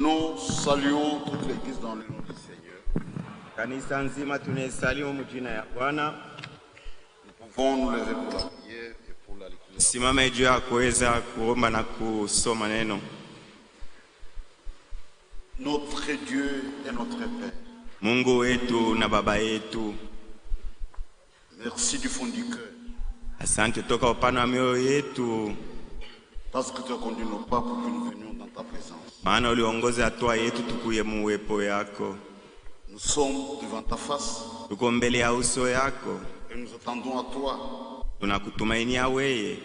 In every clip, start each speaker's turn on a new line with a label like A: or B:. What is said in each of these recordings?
A: Nous saluons toute l'église dans le nom du Seigneur.
B: Kanisa nzima tunasalimu mjina ya Bwana.
A: Nous pouvons nous lever pour la prière et pour la lecture.
B: Simama juu ya kuweza kuomba na kusoma neno.
A: Notre Dieu et notre Père.
B: Mungu wetu na Baba yetu.
A: Merci du fond du cœur.
B: Asante toka upande wa mioyo yetu.
A: Parce que tu as conduit nos pas pour que nous venions dans ta présence.
B: Maana uliongoza hatua yetu tukuye muwepo yako.
A: Nous sommes devant ta face.
B: Tuko mbele ya uso yako.
A: Et nous attendons à toi.
B: Tunakutumainia wewe.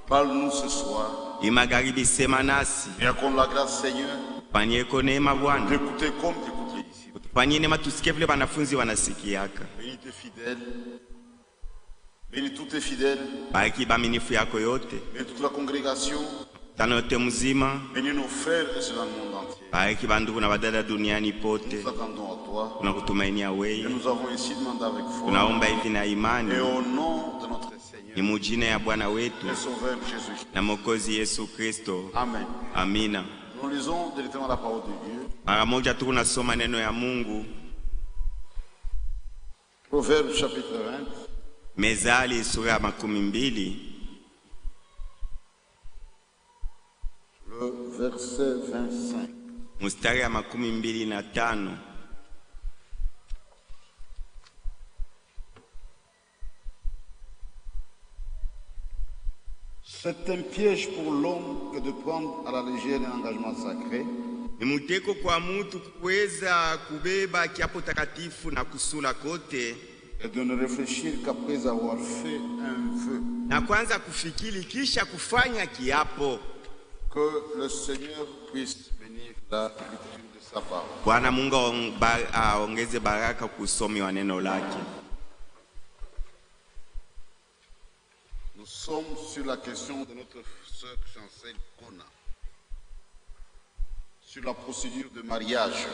A: Parle-nous ce soir.
B: Imagharibi sema nasi.
A: Et accorde la grâce, Seigneur,
B: Fanyeko neema Bwana.
A: d'écouter comme écouter les disciples.
B: Fanyeni neema tusikie vile wanafunzi wanasikiaka.
A: Bénis tes fidèles. Bénis tous tes fidèles.
B: Bariki baaminifu yako yote.
A: Bénis toute la congrégation.
B: Tano yote mzima.
A: Bénis nos frères et ceux dans le monde entier.
B: Bariki bandugu na badada duniani pote.
A: Nous attendons à toi.
B: Tunakutumainia
A: Et
B: wewe.
A: nous avons ainsi demandé avec foi.
B: Tunaomba hivi na imani.
A: Et au nom de notre Seigneur
B: Ni mujina ya Bwana wetu
A: et Sauveur Jésus-Christ.
B: na Mwokozi Yesu Kristo.
A: Amen.
B: Amina.
A: Nous lisons directement la parole de Dieu.
B: Mara moja tu tunasoma neno ya Mungu.
A: Proverbe chapitre 20.
B: Mezali sura ya 12.
A: Le verset 25.
B: Mstari ya 25.
A: C'est un piège pour l'homme que de prendre à la légère un engagement sacré.
B: Ni muteko kwa mtu kuweza kubeba kiapo takatifu na kusula kote.
A: Et de ne réfléchir qu'après avoir fait un vœu.
B: Na kwanza kufikiri kisha kufanya kiapo.
A: Que le Seigneur puisse bénir la lecture de sa parole.
B: Bwana Mungu aongeze baraka kusomi wa neno lake.
A: Nous sommes sur la question de notre sœur Chancel Kona. Sur la procédure de mariage.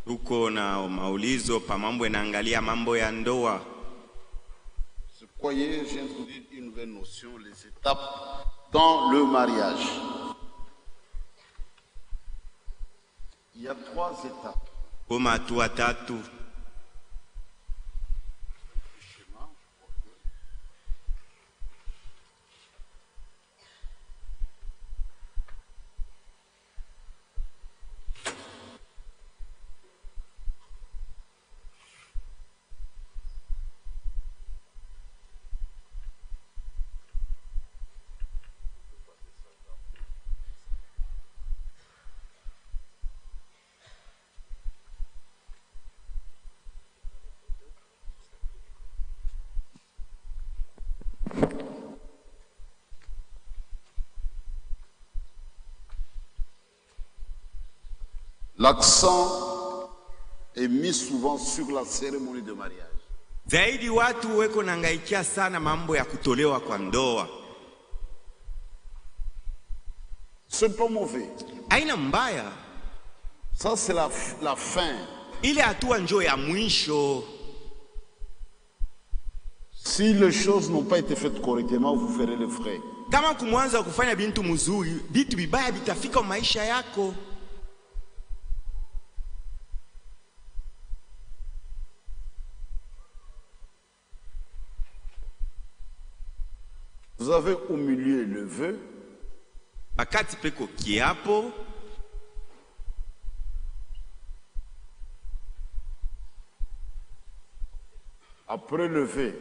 B: Tuko na maulizo pa mambo yanaangalia mambo ya ndoa.
A: Ce foyer, j'ai introduit une nouvelle notion, les étapes dans le mariage. Il y a 3 étapes.
B: Kama hatua tatu.
A: L'accent est mis souvent sur la cérémonie de mariage.
B: Zaidi watu weko nangaikia sana mambo ya kutolewa kwa ndoa.
A: Ce n'est pas mauvais.
B: Haina mbaya.
A: Ça, c'est la fin.
B: Ile hatua njoo ya mwisho.
A: Si les choses n'ont pas été faites correctement, vous ferez les frais.
B: Kama kumwanza kufanya bintu mzuri, bitu bibaya bitafika maisha yako.
A: Vous avez au milieu le vœu.
B: Bakati peko kiapo.
A: Après le vœu,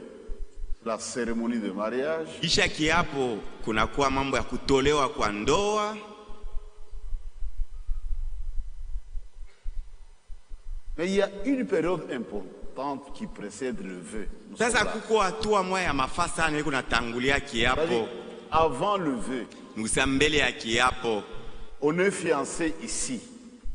A: la cérémonie de mariage.
B: Kisha kiapo kunakuwa mambo ya kutolewa kwa ndoa.
A: Mais il y a une période importante qui précède le vœu.
B: Sasa kuko hatua moja ya mafasa sana iko natangulia kiapo.
A: Avant le vœu,
B: Musambele ya kiapo.
A: on est fiancé ici.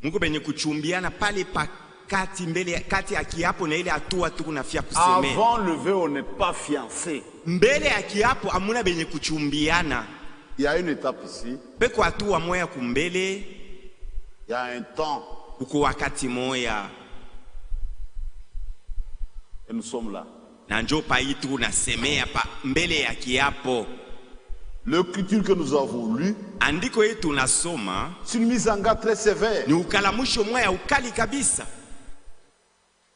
B: Mungu benye kuchumbiana pale pakati mbele kati ya kiapo na ile hatua tu kunafia kusemea.
A: Avant le vœu, on n'est pas fiancé.
B: Mbele ya kiapo amuna benye kuchumbiana.
A: Il y a une étape ici.
B: Peko hatua moja kumbele.
A: Il y a un temps.
B: Uko wakati moja.
A: Et nous sommes là.
B: Na njoo pa itu unasemea pa mbele ya kiapo.
A: L'écriture que nous avons lue,
B: andiko yetu tunasoma
A: c'est une mise en garde très sévère.
B: ni ukalamusho mwa ya ukali kabisa.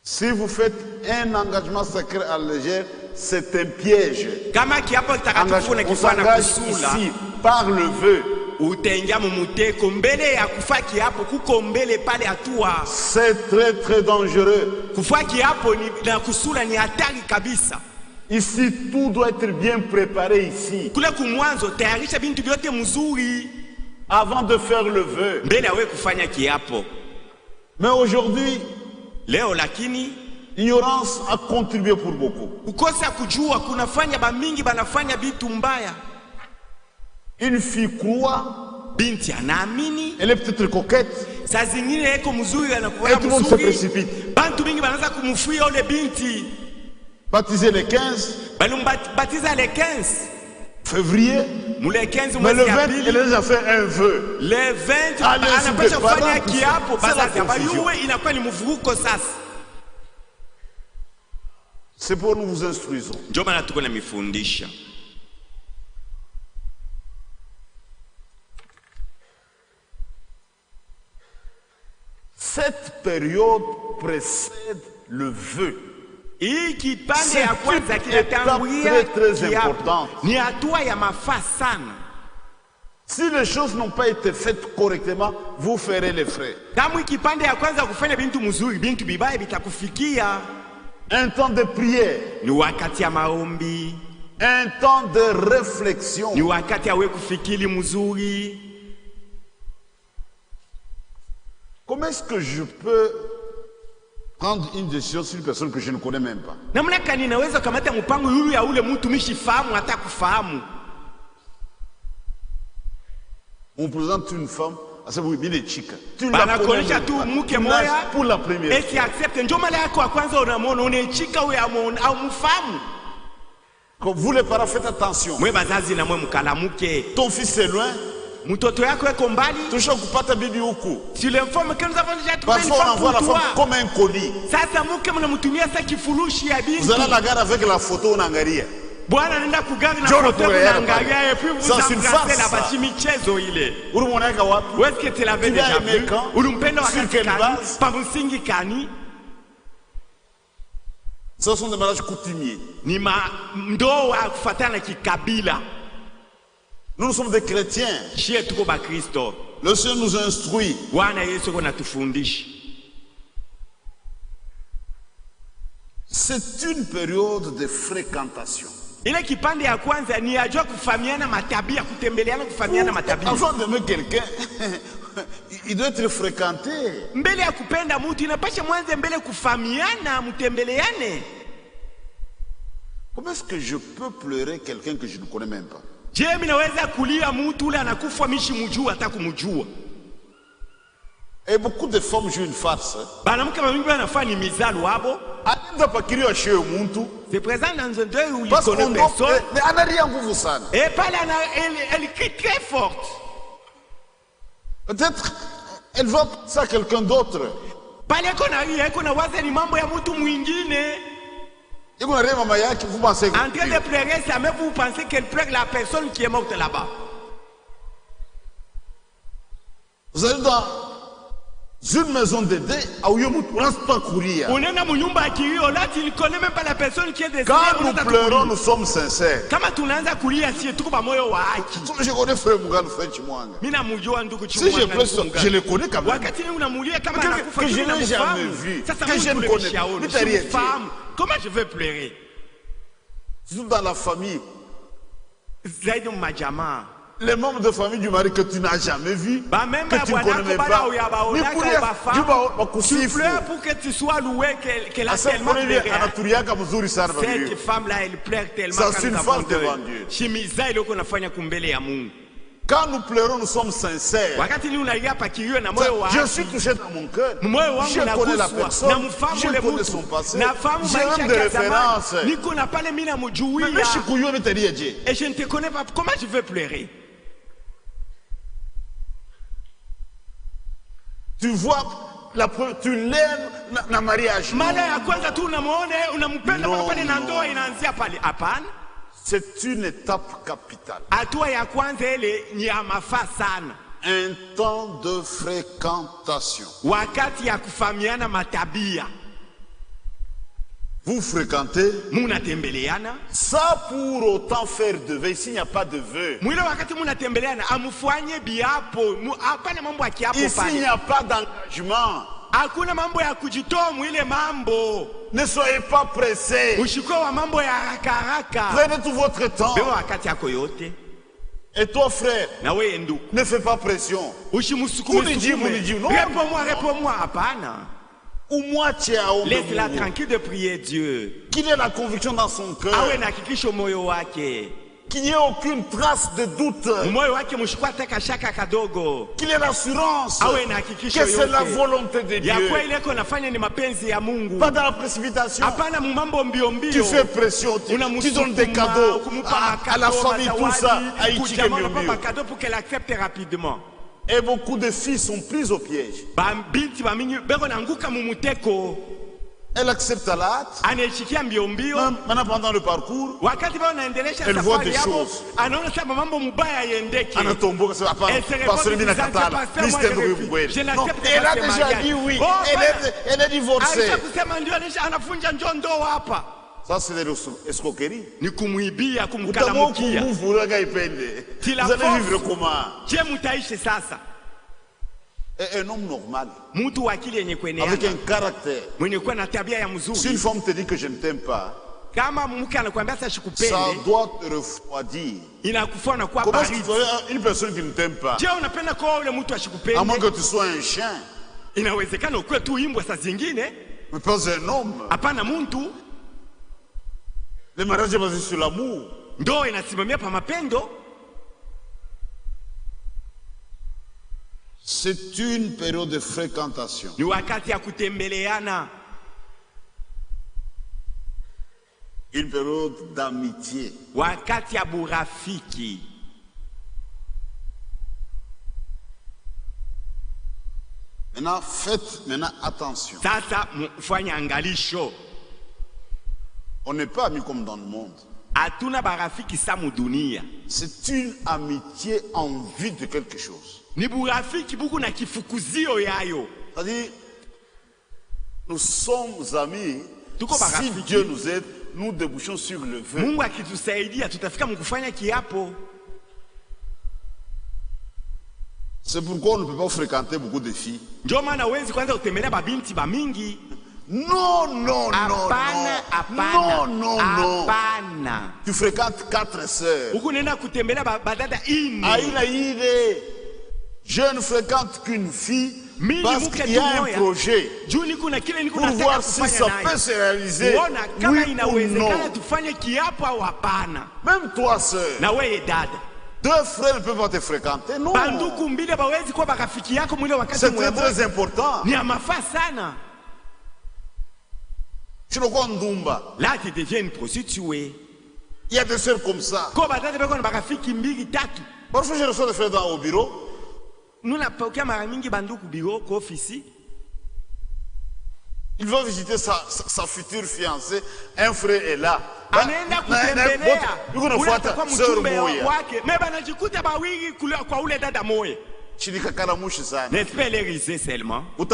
A: Si vous faites un engagement sacré à la légère, c'est un piège.
B: Kama kiapo takatifu na
A: On
B: kifana
A: s'engage
B: kusula
A: ici par le vœu.
B: utengia mumuteko mbele ya kufa kiapo kuko mbele pale hatua.
A: C'est très très dangereux.
B: Kufa kiapo ni na kusula ni hatari kabisa.
A: Ici, tout doit être bien préparé ici.
B: Kule kumwanzo tayarisha bintu vyote mzuri
A: Avant de faire le vœu.
B: mbele awe kufanya kiapo.
A: Mais aujourd'hui,
B: Leo lakini
A: l'ignorance a contribué pour beaucoup.
B: kukosa kujua kunafanya bamingi banafanya bitu mbaya.
A: Une fille croit,
B: Binti anaamini,
A: elle est peut-être coquette,
B: saa zingine yeko mzuri
A: et
B: anakuwa
A: tout le monde se
B: mzuri.
A: précipite.
B: Bantu mingi banaanza kumfuia ule binti.
A: Baptisé le 15
B: Balimbatiza le 15.
A: février,
B: Mule 15
A: mais le
B: mwezi ya
A: 20,
B: pili.
A: elle a déjà fait un vœu.
B: Le 20
A: Allez,
B: anapasha
A: s'il te
B: kufanya
A: plaît,
B: kiapo
A: c'est la
B: basi
A: confusion.
B: abayuwe inakuwa ni mvuruko sasa.
A: C'est pour nous vous instruisons.
B: Ndio maana tuko na mifundisha.
A: Cette période précède le vœu.
B: Hii kipande ya
A: C'est
B: kwanza
A: une
B: kinatangulia
A: étape très, très
B: kiapo.
A: importante.
B: Ni hatua ya mafaa sana.
A: Si les choses n'ont pas été faites correctement, vous ferez les frais.
B: Kama kipande ya kwanza kufanya bintu mzuri, bintu bibaya bitakufikia.
A: Un temps de prière,
B: Ni wakati ya maombi,
A: un temps de réflexion.
B: ni wakati ya wewe kufikiri mzuri.
A: Comment est-ce que je peux prendre une décision sur une personne que je ne connais même pas?
B: Namna gani naweza kamata mpango yulu ya ule mtu mishifahamu hata kufahamu?
A: On présente une femme, à ça vous bien chica. Tu
B: Bana
A: connais
B: konesha
A: même
B: tu
A: pas.
B: mke
A: Tu
B: moya
A: l'as pour la première fois.
B: eti accept ndio mara yako ya kwanza unamwona unechika wewe au mfahamu.
A: Comme vous les parents, faites attention.
B: Mwe bazazi na mwe mkalamuke.
A: Ton fils est loin,
B: Mtoto yako yuko mbali.
A: touche kupata bibi huku.
B: Tu l'informes que nous avons déjà trouvé une
A: Parfois on
B: femme
A: envoie la
B: pour toi.
A: femme comme un colis.
B: Sasa mke mnamtumia sasa kifurushi ya binti.
A: Vous allez à la gare avec la photo unaangalia.
B: Bwana anaenda kugari na
A: Njoo
B: foto
A: tuelewe
B: unaangalia
A: pale.
B: et puis vous
A: Ça, c'est une
B: embrassez
A: farce,
B: la
A: ça.
B: basi michezo ile.
A: Uri mwanaka wapi?
B: Où est-ce que tu l'avais
A: Tu l'as
B: déjà
A: aimé
B: vu?
A: quand?
B: Ulimpenda
A: Sur
B: wakati
A: quelle
B: gani?
A: base?
B: Par msingi gani?
A: Ce sont des mariages coutumiers.
B: Ni ndoa kufuatana kikabila.
A: Nous sommes des chrétiens.
B: Shie tuko ba Kristo.
A: Le Seigneur nous instruit.
B: Bwana Yesu anatufundisha.
A: C'est une période de fréquentation.
B: Ile kipande ya kwanza ni ajua kufahamiana matabia, kutembeleana kufahamiana matabia.
A: Avant d'aimer quelqu'un, il doit être fréquenté.
B: Mbele ya kupenda mtu inapasha mwanze mbele kufahamiana, mtembeleane.
A: Comment est-ce que je peux pleurer quelqu'un que je ne connais même pas?
B: Je mimi naweza kulia mtu ule anakufa mishi mjua hata kumjua.
A: Et beaucoup de femmes jouent une farce.
B: Banamke mingi wanafanya ni mizalu hapo.
A: Alinda pakirio chez muntu.
B: C'est présent dans un deuil où il
A: Parce
B: connaît
A: qu'on
B: personne.
A: mais ana rien nguvu sana.
B: Et pale elle crie très forte.
A: Peut-être elle va penser à quelqu'un d'autre.
B: Pale iko na waza ni mambo ya mtu mwingine.
A: Et vous n'avez maman yake, vous pensez que
B: En train de pleurer, ça mais vous pensez qu'elle pleure la personne qui est morte là-bas.
A: vous allez dans une maison d'aide, où il ne peut pas courir.
B: On est dans une nyumba kilio, là tu ne connais même pas la personne qui est décédée.
A: Quand nous pleurons, nous sommes sincères.
B: Kama tunaanza kulia si tuko pamoja wa haki.
A: Je connais frère Mugano frère Chimwanga.
B: Mimi namjua ndugu
A: Si je
B: Chimwanga.
A: pleure, je le connais quand même.
B: Wakati unamulia kama anakufa
A: Que je
B: mimi
A: n'ai jamais
B: namfahamu.
A: vu,
B: Sasa
A: que je ne connais pas.
B: pas.
A: Mais t'as rien dit.
B: Comment je vais pleurer?
A: Surtout dans la famille.
B: Zaidi majamaa.
A: Les membres de famille du mari que tu n'as jamais vu,
B: Ba même
A: que tu ne connais même pas.
B: Tu pleures pour que tu sois loué qu'elle a tellement pleuré. Cette femme-là, elle pleure tellement
A: Ça, c'est une farce devant
B: Dieu.
A: Dieu.
B: Shimiza ile uko nafanya kumbele ya Mungu.
A: Quand nous pleurons, nous sommes sincères.
B: Wakati ni unalia pa kilio na moyo wa
A: Je suis touché dans mon cœur.
B: moyo wangu
A: Je connais la
B: unaguswa
A: personne.
B: na mfahamu
A: Je
B: ule
A: connais son
B: mtu.
A: passé.
B: Nafahamu
A: J'ai
B: maisha
A: même des
B: yake ya
A: références.
B: zamani. Niko na pale mimi namjuia.
A: Mais je suis couillon, mais t'as dit Dieu.
B: Et je ne te connais pas. Comment je vais pleurer?
A: Tu vois, tu l'aimes na mariage.
B: Mara ya kwanza tu unamuone unampenda
A: Non,
B: mpaka pale na
A: non.
B: ndoa inaanzia pale. Hapana.
A: C'est une étape capitale.
B: Hatua ya kwanza ile ni ya mafaa sana.
A: Un temps de fréquentation.
B: Wakati ya kufahamiana matabia.
A: Vous fréquentez
B: munatembeleana
A: ça pour autant faire de vœux. Ici il n'y a pas de vœux.
B: Mwile wakati munatembeleana amufanye biapo hapana mambo ya kiapo pale.
A: Ici il n'y a pas d'engagement.
B: Hakuna mambo ya kujitoa mwile mambo.
A: Ne soyez pas pressés.
B: Ushiko wa mambo ya haraka.
A: Prenez tout votre temps.
B: Beba wakati yako yote.
A: Et toi frère,
B: na wewe ndugu,
A: ne fais pas pression.
B: Usimusukume.
A: Réponds-moi
B: hapana.
A: Ou moitié à ombe.
B: Laisse-la tranquille de prier Dieu.
A: Qu'il ait la conviction dans son cœur.
B: Awe na hakikisho moyo wake.
A: Qu'il n'y ait aucune trace de doute.
B: Moyo wake mshikwata kashaka kadogo.
A: Qu'il ait l'assurance
B: awe na hakikisho
A: que c'est la volonté de Dieu.
B: Ya kwa ile ko nafanya ni mapenzi ya Mungu.
A: Pas dans la précipitation.
B: Hapana mambo mbio mbio.
A: Tu fais pression, tu donnes des cadeaux à la famille, tout ça, à Ichike Mbio Mbio.
B: Cadeau pour qu'elle accepte rapidement.
A: Et beaucoup de filles sont prises au piège. Elle accepte à la hâte. Maintenant pendant le parcours, elle voit des choses. Elle a déjà dit oui. Elle est divorcée. Ça c'est de l'escroquerie. Vous allez vivre comment? Et un homme normal, avec un caractère, si une femme te dit que je ne t'aime pas, ça doit te refroidir. Comment est-ce qu'il faudrait une personne qui ne t'aime pas, à moins que tu sois un chien, mais pas un homme? Le mariage est basé sur l'amour. C'est une période de fréquentation. Une période d'amitié. Maintenant, faites attention. On n'est pas amis comme dans le monde. C'est une amitié en vue de quelque chose. C'est-à-dire, nous sommes amis. Si Dieu nous aide, nous débouchons sur le vœu. C'est pourquoi on ne peut pas fréquenter beaucoup de filles. Non, non, non, non, non, non. Tu fréquentes 4 sœurs. Je ne fréquente qu'une fille parce qu'il y a un projet pour voir si ça peut se réaliser. Oui ou non. Même toi, sœur. 2 frères ne peuvent pas te fréquenter. Non. C'est très très important.
B: Là, tu deviens une prostituée.
A: Il y a des sœurs comme ça. Parfois, je reçois des frères au bureau.
B: Ils
A: vont visiter sa future fiancée. Un frère est là.
B: N'est-ce pas les risées seulement? Vous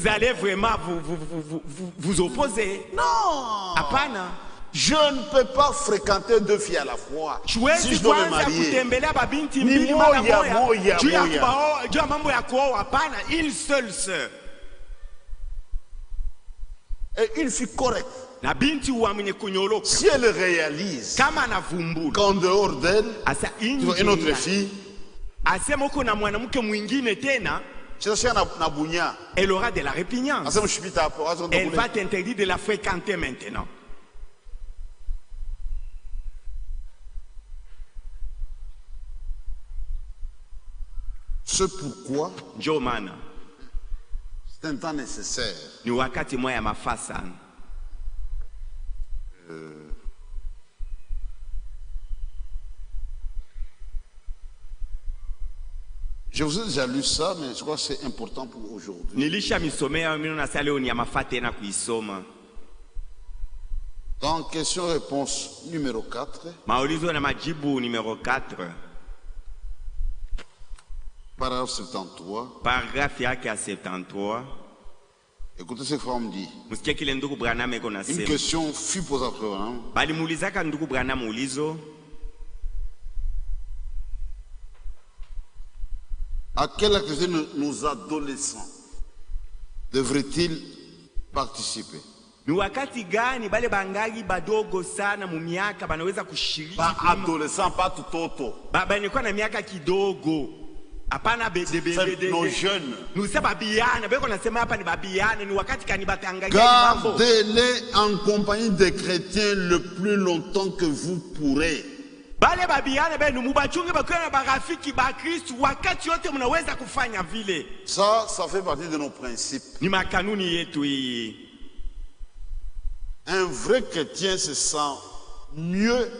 B: allez vraiment vous opposer.
A: Non. Je ne peux pas fréquenter 2 filles à la fois. Si je dois me marier. Ni moya.
B: Une seule sœur.
A: Et une fille correcte. Si elle réalise qu'en dehors d'elle, une autre fille,
B: elle aura de la répugnance. Elle va t'interdire de la fréquenter maintenant.
A: C'est pourquoi c'est un temps nécessaire. Je vous ai déjà lu ça, mais je crois que c'est important pour aujourd'hui. Dans En question-réponse numéro 4.
B: Maulizo na majibu numéro 4.
A: Paragraphe 73.
B: Paragraphe yake ya 73.
A: Écoutez ce que Frère dit.
B: Musikia kile ndugu Branham eko nasema.
A: Une question fut posée à Frère Branham.
B: Balimuulizaka ndugu Branham ulizo.
A: À quelle activité nos adolescents devraient-ils participer?
B: Ni wakati gani bale bangali badogo sana mu miaka banaweza kushiriki?
A: Ba adolescent, pas tutoto.
B: Baba ni kwa na miaka kidogo. Hapana bebe.
A: Nos jeunes.
B: Nous sommes babiana, beko nasema hapa ni babiana, ni wakati kani batangalia mambo.
A: Gardez-les en compagnie des chrétiens le plus longtemps que vous pourrez.
B: Bale babiana benu mubachunge bakwe na barafiki ba Kristo wakati yote mnaweza kufanya vile.
A: Ça fait partie de nos principes.
B: Ni makanuni yetu hii.
A: Un vrai chrétien se sent mieux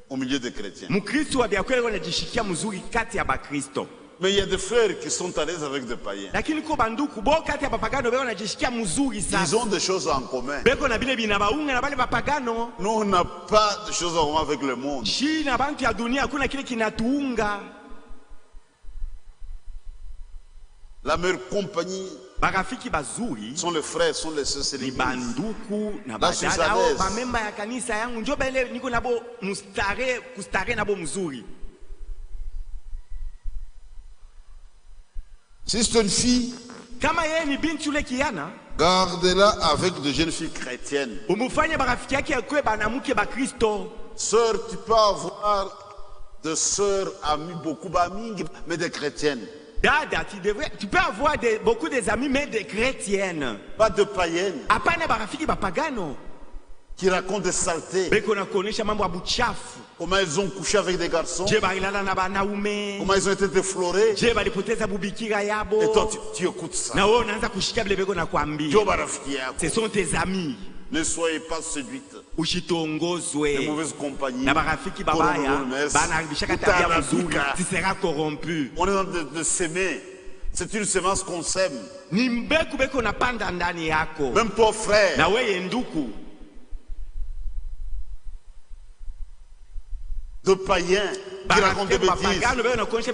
A: au milieu des chrétiens.
B: Mkristo wa biakweli wanajishikia mzuri kati ya bakristo.
A: Mais il y a des frères qui sont à l'aise avec des païens.
B: Lakini ko banduku bo kati ya bapagano beko wanajishikia mzuri sana.
A: Ils ont des choses en commun.
B: Beko na bile bina baunga na bale bapagano.
A: Nous on n'a pas de choses en commun avec le monde.
B: Shi na bantu ya dunia hakuna kile kinatuunga.
A: La meilleure compagnie
B: barafiki bazuri
A: sont les frères, sont les sœurs, c'est l'église.
B: Banduku na badada au bamemba ya kanisa yangu njo bele niko nabo kustare nabo mzuri.
A: Si c'est une fille,
B: kama yeye ni binti yule kiana,
A: gardez-la avec de jeunes filles chrétiennes.
B: Umufanye barafiki yake akwe banamuke ba Kristo.
A: Sœur, tu peux avoir de sœurs amis, beaucoup d'amis, mais des chrétiennes.
B: Dada, tu peux avoir beaucoup des amis, mais des chrétiennes.
A: Pas de païennes.
B: Apana barafiki bapagano.
A: Qui racontent des saletés.
B: Beko na kuonesha mambo ya buchafu.
A: Comment ils ont couché avec des garçons. Comment ils ont été déflorés. Et toi, tu écoutes ça.
B: Ce sont tes amis.
A: Ne soyez pas séduites.
B: Les
A: mauvaises compagnies.
B: Tu seras corrompu.
A: On est en train de s'aimer. C'est une semence qu'on sème. Même toi, frère. De païens qui racontent des bêtises.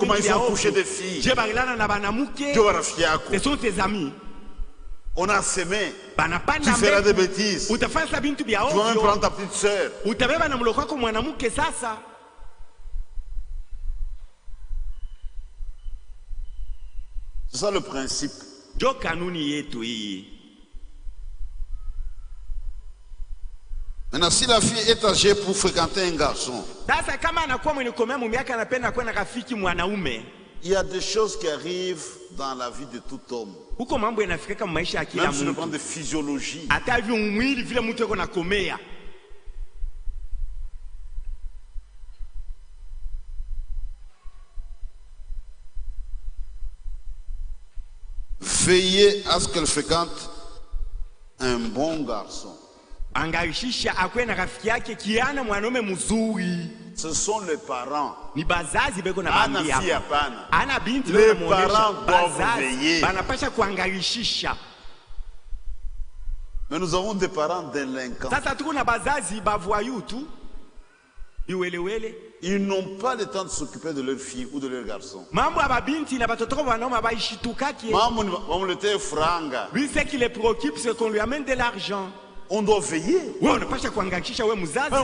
A: Comment ils ont couché des filles.
B: Ce sont tes amis.
A: On a semé. Tu feras des bêtises. Tu vas même prendre ta petite sœur. C'est ça le principe. Maintenant, si la fille est âgée pour fréquenter un garçon, il y a des choses qui arrivent dans la vie de tout homme. Même sur le plan de physiologie. Veillez à ce qu'elle fréquente un bon garçon. Ce sont les parents. Les parents doivent veiller. Mais nous avons des parents délinquants. Ils n'ont pas le temps de s'occuper de leur fille ou de leur garçon. Lui,
B: ce qui les préoccupe, c'est qu'on lui amène de l'argent.
A: On doit veiller.
B: Même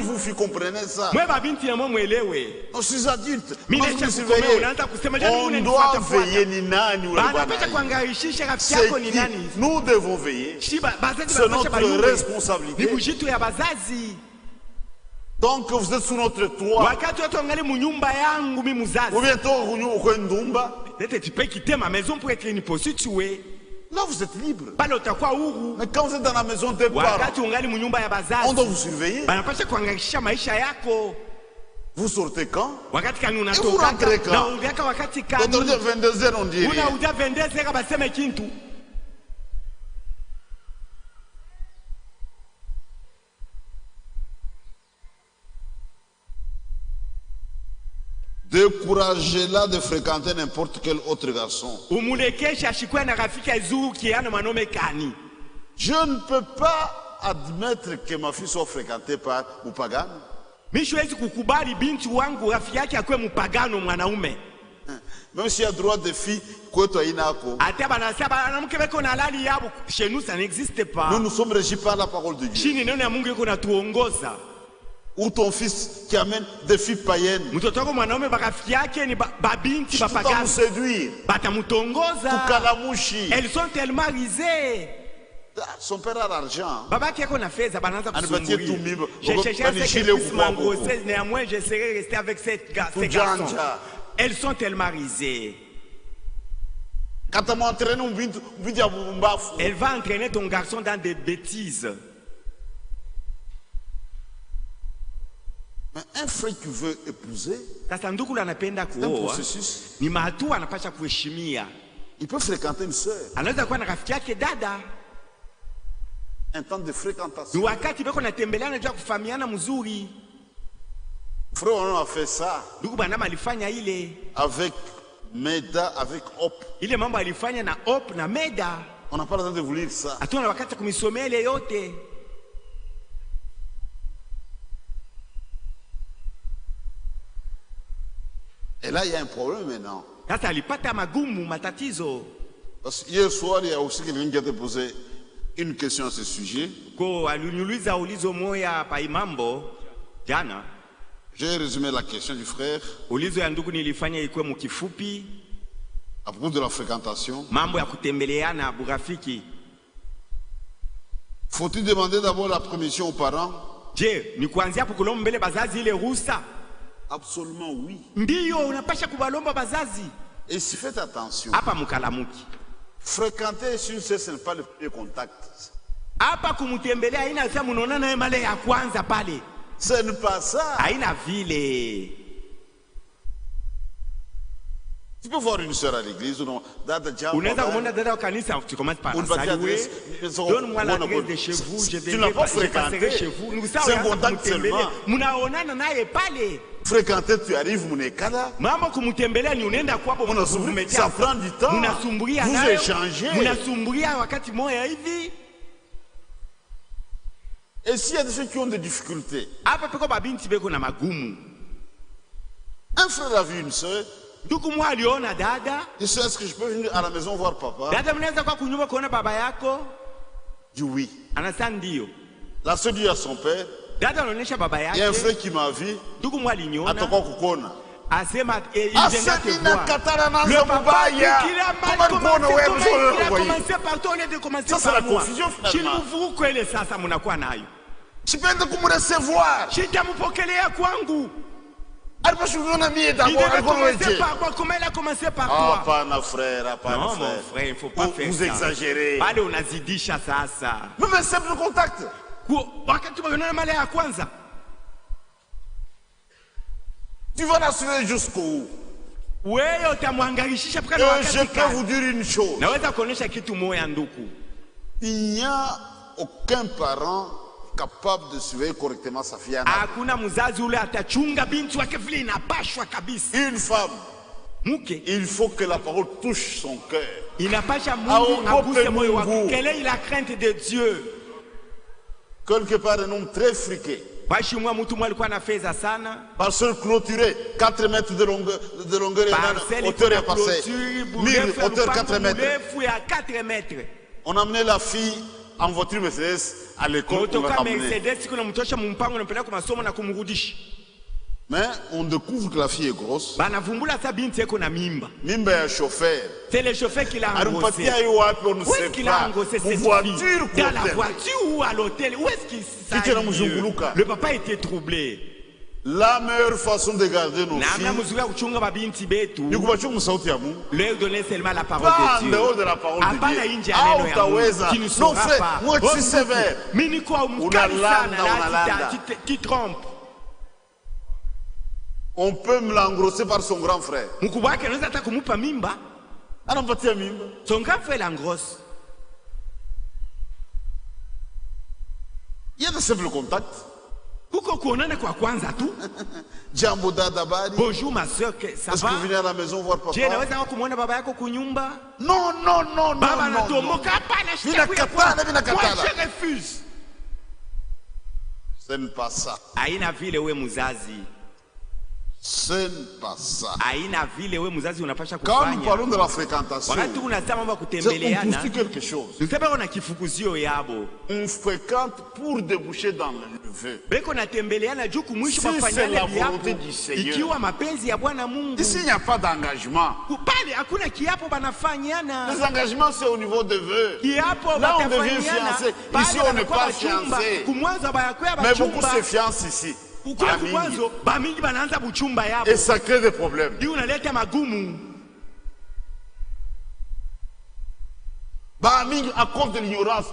A: vous, filles, comprenez ça. Je suis adulte. On doit veiller. Nous devons veiller. C'est notre responsabilité. Donc vous êtes sous notre toit. Ou bientôt
B: tu peux quitter ma maison pour être une prostituée.
A: Là vous êtes libre. Mais quand vous êtes dans la maison des parents, on doit vous surveiller. Vous sortez quand? Et vous rentrez quand? Quand on dit 22h, on dit rien. Découragez-la de fréquenter n'importe quel autre garçon. Je ne peux pas admettre que ma fille soit fréquentée par Mupagano.
B: Mimi siwezi kukubali binti wangu rafiki yake akwe mpagano mwanaume.
A: Même s'il y a droit de filles,
B: chez nous ça n'existe pas.
A: Nous sommes régis par la parole de Dieu. Ou ton fils qui amène des filles païennes. Tout à nous séduire.
B: Elles sont tellement risées.
A: Son père a l'argent.
B: Néanmoins, je serais resté avec ces garçons. Elles sont tellement risées. Elle va entraîner ton garçon dans des bêtises.
A: Mais un frère qui veut épouser,
B: c'est un processus. Il
A: peut fréquenter une sœur. Un temps de fréquentation. Frère, on a fait ça avec Meda, avec Hop. On n'a pas besoin de vous lire ça. Et là, il y a un problème maintenant. Parce que hier soir, il y a aussi quelqu'un qui a posé une question à ce sujet. J'ai résumé la question du frère à propos de la fréquentation. Faut-il demander d'abord la permission aux parents? Absolument oui. Et si faites attention, fréquenter sur ce n'est pas le premier contact. Ce n'est pas ça. Tu peux voir une soeur à l'église ou non?
B: Donne-moi l'adresse de chez vous, je passerai chez vous.
A: C'est un contact seulement. Fréquenter, tu arrives, ça prend du temps. Vous échangez. Et s'il y a des gens qui ont des difficultés, un frère a vu une soeur. Il dit, est-ce que je peux venir à la maison voir papa? Il dit oui. La soeur dit à son père, il y a un frère qui m'a vu.
B: Le
A: ça c'est la confusion finalement. Tu peux me recevoir. Il
B: a commencé par
A: toi. Pas un frère, pas
B: non, mon frère, il ne faut pas faire
A: vous
B: ça.
A: Exagérez.
B: Même
A: un simple contact. Tu vas l'assurer jusqu'où? Je peux vous dire une chose. Il n'y a aucun parent capable de surveiller correctement sa fille. Une femme, il faut que la parole touche son cœur.
B: Quelle est la crainte de Dieu?
A: Quelque part un homme très friqué. Parcelle clôturée, 4 mètres de longueur et hauteur et parcelle. Mur, hauteur 4 mètres. On a amené la fille en voiture Mercedes à l'école. Mais on découvre que la fille est grosse. Mimba est chauffeur.
B: C'est le chauffeur qui l'a engrossé.
A: Où est-ce qu'il a engrossé cette fille? Dans
B: la voiture ou à l'hôtel? Où est-ce qu'il s'est? Le papa était troublé.
A: La meilleure façon de garder nos filles,
B: leur donner seulement la parole de Dieu.
A: De la parole de Dieu.
B: Tu ne sauras pas.
A: Moi je suis sévère.
B: Qui trompe.
A: On peut me l'engrosser par son grand frère.
B: Son grand frère l'engrosse.
A: Il y a de simples contacts.
B: Bonjour ma soeur, ça va?
A: Est-ce que vous venez à la maison voir papa?
B: Non.
A: Non.
B: Moi je refuse.
A: Ce n'est pas ça.
B: Haina vile we muzazi.
A: Ce n'est pas ça.
B: Haina vile we muzazi unapasha
A: kufanya. Quand nous parlons de la fréquentation,
B: wakati unasema mambo kutembeleana,
A: on pousse quelque chose.
B: Tunasema kuna kifukuzio yabo.
A: On fréquente pour déboucher dans le vœu.
B: Beko natembeleana juu kumwisho mafanyana viapo. Ikiwa mapenzi ya Bwana Mungu.
A: Ici il n'y a pas d'engagement.
B: Pale hakuna kiapo banafanyana.
A: Les engagements c'est au niveau de vœux.
B: Kiapo
A: là on devient fiancé. Ici on n'est pas fiancé.
B: Kumwanza bayakwea
A: mais beaucoup se fiancent ici. Et ça crée des problèmes. À cause de l'ignorance,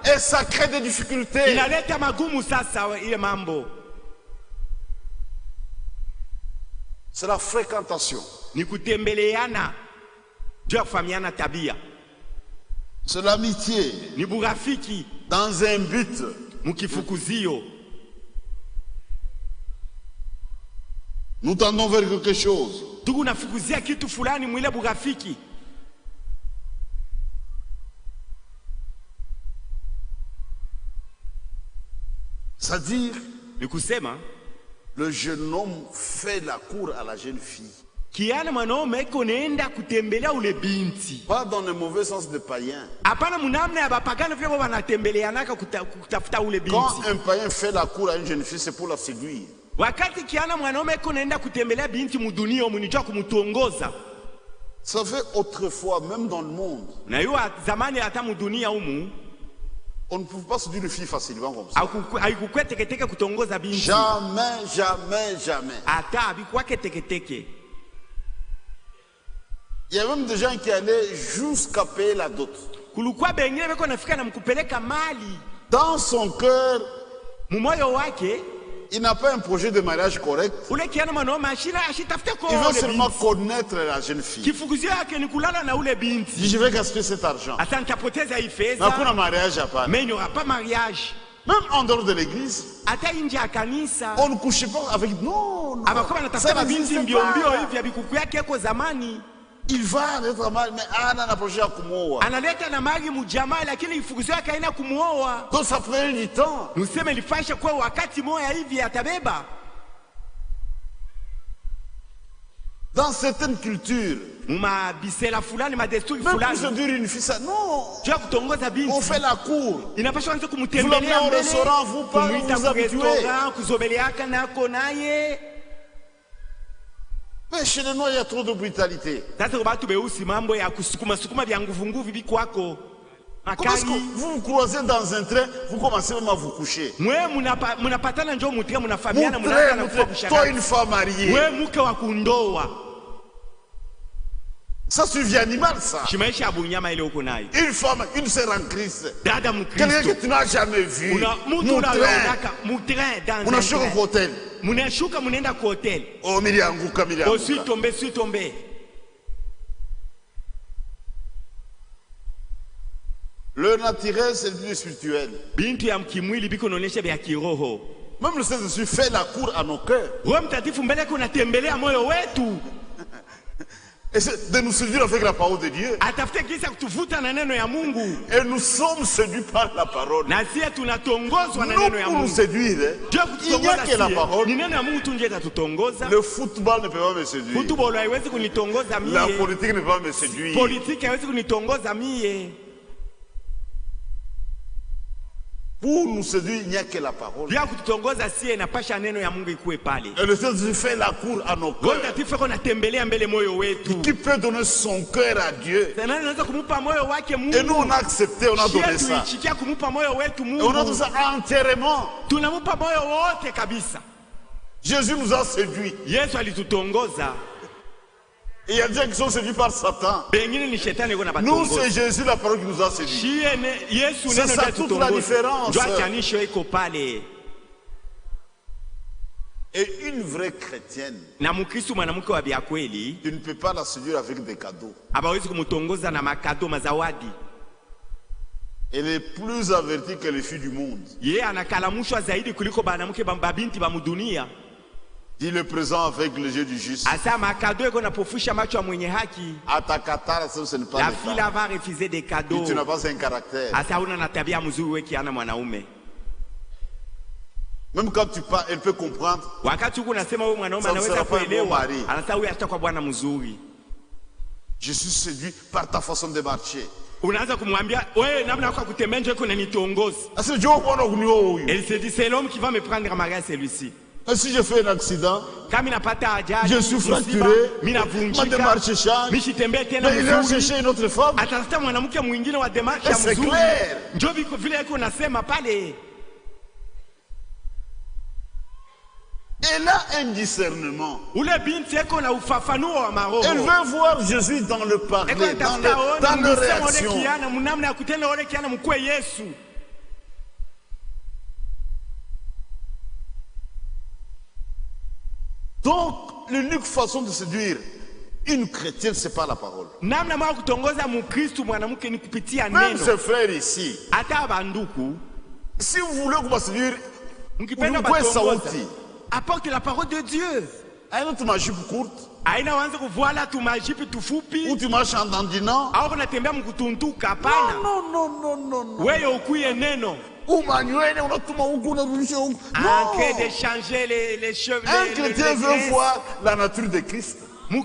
A: et ça crée des difficultés. C'est la fréquentation. C'est l'amitié. Dans un but.
B: Mukifukuzio.
A: Nous tendons vers quelque chose.
B: Tunafukuzia kitu fulani mwile burafiki.
A: C'est-à-dire,
B: ni kusema
A: le jeune homme fait la cour à la jeune fille.
B: Kiana mwanaume konaenda kutembelea ule binti.
A: Pas dans le mauvais sens de païen.
B: Hapana munamna ya bapagana vile wanatembeleanaka kutafuta ule binti.
A: Quand un païen fait la cour à une jeune fille, c'est pour la séduire.
B: Wakati kiana mwanaume konaenda kutembelea binti mudunia umunijua kumutongoza.
A: Ça fait autrefois même dans le monde.
B: Na yo zamani hata mudunia umu.
A: On ne peut pas séduire une fille facilement comme ça.
B: Haikukwete teketeke kutongoza binti.
A: Jamais, jamais, jamais.
B: Ata abikwake teketeke.
A: Il y a même des gens qui allaient jusqu'à payer la dot. Dans son cœur, il n'a pas un projet de mariage correct. Il veut seulement connaître la jeune fille. Il dit, je vais gaspiller cet argent. Mais un mariage à part.
B: Mais il n'y aura pas mariage.
A: Même en dehors de l'église, on ne couchait pas avec... Non, ça n'existe pas. Il va être mal, mais Anna n'a pas à kumuoa.
B: Analeta na mali mujamaa lakini ifukuzio yake haina kumuoa.
A: Donc ça prend du temps.
B: Nuseme lifasha kwa wakati moja hivi atabeba.
A: Dans certaines cultures,
B: ma bisela fulani ma desturi
A: fulani.
B: Même
A: pour se dire une fille ça non.
B: Tu as kutongoza binti.
A: On fait la cour.
B: Inapaswa anza kumtembelea
A: mbele. Vous restaurant vous parlez vous habituez.
B: Kuzobeleaka nako naye.
A: Mais chez les Noirs, il y a trop de brutalité.
B: Comment est-ce
A: que vous vous croisez dans un train, vous commencez même à vous coucher? Toi, une femme mariée. Ça, c'est une vie animale, ça. Une femme, une sœur en Christ. Quelqu'un que tu n'as jamais vu. On a choqué au hôtel. Oh, milianguka.
B: Oh, suis tombé.
A: Le naturel, c'est le spirituel. Même le Saint-Esprit fait la cour à nos cœurs. Et c'est de nous séduire avec la parole de Dieu. Et nous sommes séduits par la parole. Non pour nous séduire, il n'y a que la parole. Le football ne peut pas me séduire. La politique ne peut pas me séduire. Pour nous séduire, il n'y a que la parole. Et le Saint-Esprit fait la cour à nos cœurs. Qui peut donner son cœur à Dieu? Et nous, on a accepté, on a donné ça. Et on a donné ça entièrement. Jésus nous a séduits. Et il y a des gens qui sont séduits par Satan. Nous, c'est Jésus, la parole qui nous a séduits. C'est ça toute la différence. Et une vraie chrétienne, tu ne peux pas la séduire avec des cadeaux. Elle est plus avertie que les filles du monde. Dit le présent avec les yeux du juste.
B: La fille va refuser des cadeaux.
A: Tu n'as pas un caractère. Même quand tu parles, elle peut comprendre. Ça ne sera pas un bon mari. Je suis séduit par ta façon de marcher.
B: Elle se dit, c'est l'homme qui va me prendre en mariage, celui-ci.
A: Si je fais un accident, je suis fracturé, ma démarche change, mais il va chercher une autre femme. C'est clair. Elle a un discernement. Elle veut voir Jésus dans le parler, dans le réaction. Donc, l'unique façon de séduire une chrétienne, c'est pas la parole. Même ses frères ici, si vous voulez qu'on va séduire, vous pouvez sauter.
B: Apporte la parole de Dieu.
A: Ou tu marches courte.
B: Ou
A: tu marches en dandinant.
B: Non.
A: Ou manuel, on a tout
B: en train de changer les cheveux.
A: Un chrétien veut voir la nature de Christ. Comment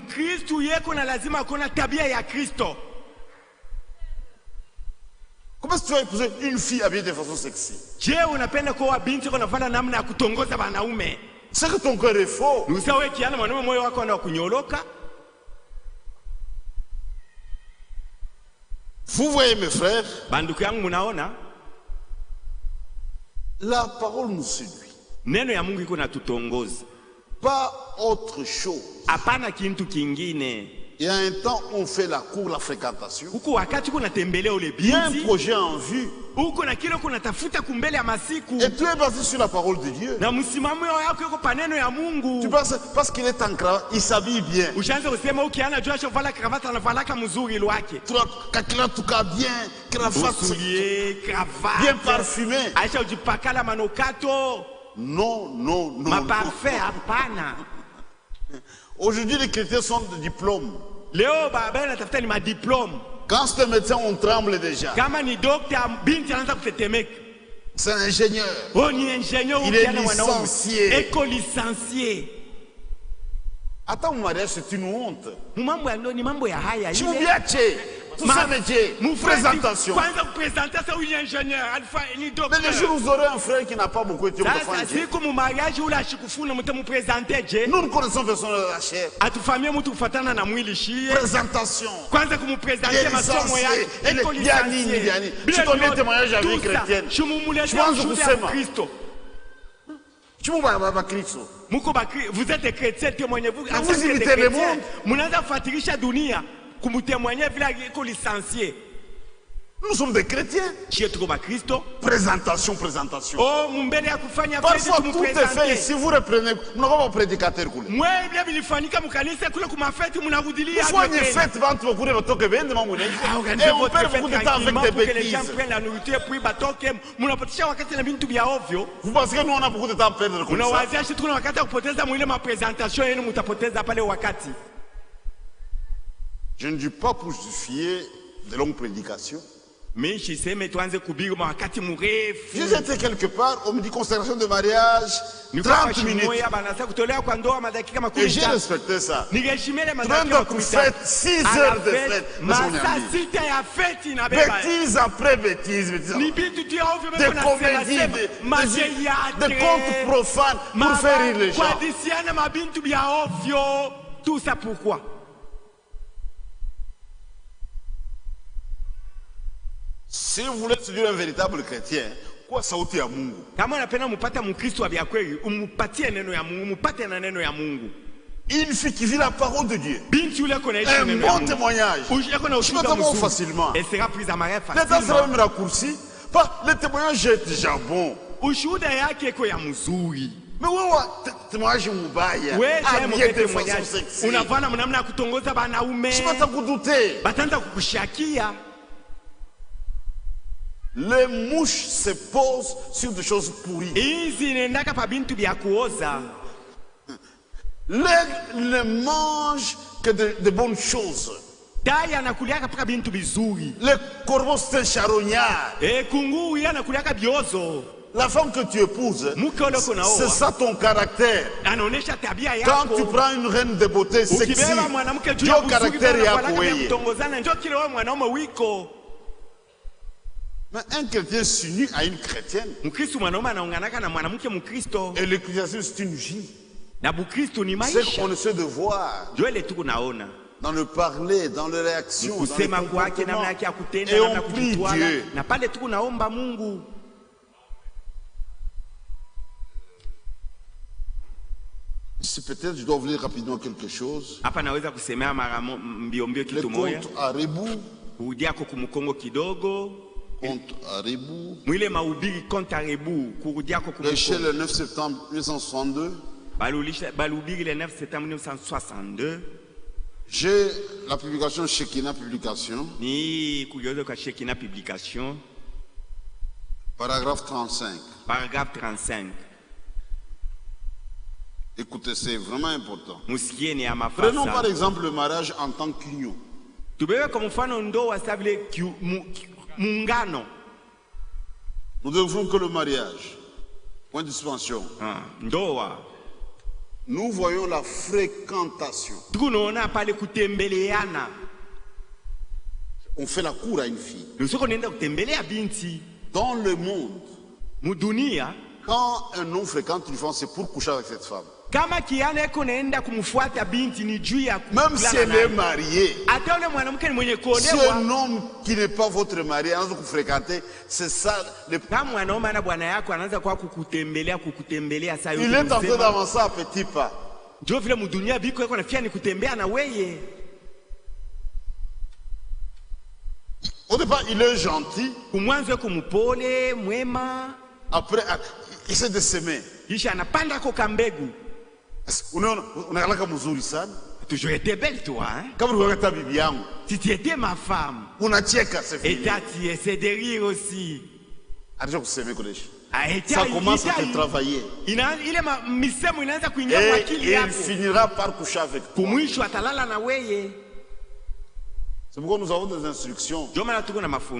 A: est-ce que tu vas épouser une fille habillée de façon sexy? C'est que ton cœur est faux. Vous voyez mes frères, la parole nous séduit. Pas autre chose. Il y a un temps où on fait la cour, la fréquentation. Il y a un projet en vue. Et tu es basé sur la parole de Dieu. Tu penses parce qu'il est en cravate, il s'habille bien. Bien parfumé. Non. Aujourd'hui, les chrétiens sont de diplôme. Quand c'est un médecin, on tremble déjà. C'est un ingénieur. Il est licencié. Attends, mon mariage, c'est une honte. Tout ça métier, présentation. Mais les jours où vous aurez un frère qui n'a pas beaucoup de temps, nous nous connaissons personne de la chair. Présentation. Tu donnes un témoignage à la vie chrétienne. Je pense que
B: vous êtes chrétien, témoignez-vous.
A: Vous imitez le monde. Nous sommes des chrétiens. Présentation. Parfois tout est fait. Si vous reprenez, nous n'avons pas prédicateur. Vous soignez fête, et on perd beaucoup de temps avec des bêtises. Vous pensez que nous on a beaucoup de temps à perdre comme ça? Je ne dis pas pour justifier de longues prédications. J'étais quelque part, on me dit consécration de mariage, 30 minutes. Et j'ai respecté ça. 30 fêtes, 6 heures de fête. Bêtises après bêtises. Des comédies, des contes profanes pour faire rire les gens.
B: Tout ça pourquoi?
A: Si vous voulez séduire un véritable chrétien, quoi sauter à Mungu? Une fille qui vit la parole de Dieu. Un bon témoignage. Je me demande facilement.
B: Elle sera prise à mariage
A: facilement. Le temps sera même raccourci. Le témoignage est déjà bon. Mais témoignage mubaya. Habillé de façon sexy. Je m'attends à douter. Les mouches se posent sur des choses pourries. L'aigle ne mange que de bonnes choses. Les corbeaux, c'est un charognard. La femme que tu épouses, c'est ça ton caractère. Quand tu prends une reine de beauté sexy, ton caractère est appuyé. Mais un chrétien s'unit à une chrétienne. Et le christianisme, c'est une vie. C'est qu'on essaie de voir. Dans le parler, dans les réactions, dans les comportements. Et on prie Dieu. Si peut-être je dois ouvrir rapidement quelque chose. Le compte à rebours. Compte à rebours. L'échelle le 9 septembre 1962. J'ai la publication Shekinah Publication. Paragraphe 35. Écoutez, c'est vraiment important. Prenons par exemple le mariage en tant qu'union. Nous devons que le mariage. Point de suspension. Nous voyons la fréquentation. On fait la cour à une fille. Dans le monde, quand un homme fréquente une femme, c'est pour coucher avec cette femme. Même si elle est mariée, si un homme qui n'est pas votre mari, vous fréquentez, c'est ça. Il est en train d'avancer à petits pas. Au départ, il est gentil. Après, il essaie de s'aimer. On
B: toujours été belle, toi, hein?
A: Si
B: tu étais ma femme, et c'est de rire aussi.
A: Ça commence à te travailler. Et il finira par coucher avec toi. C'est pourquoi nous avons des instructions.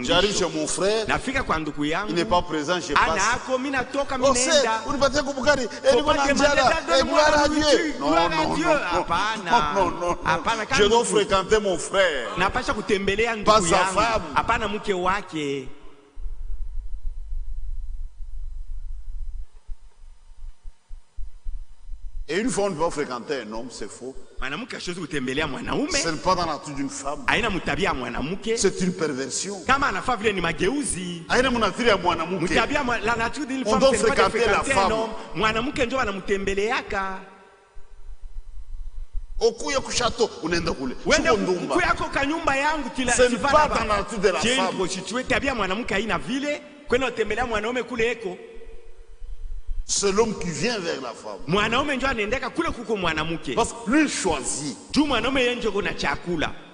A: J'arrive chez mon frère, il n'est pas présent, je passe. Non. Je dois fréquenter mon frère, pas sa femme. Et une fois on va fréquenter un homme, c'est faux. Ce n'est pas dans la nature d'une femme. C'est une perversion.
B: La nature d'une femme,
A: on doit fréquenter la femme. Ce n'est pas dans la nature de la femme. C'est l'homme qui vient vers la femme. Parce que lui choisit.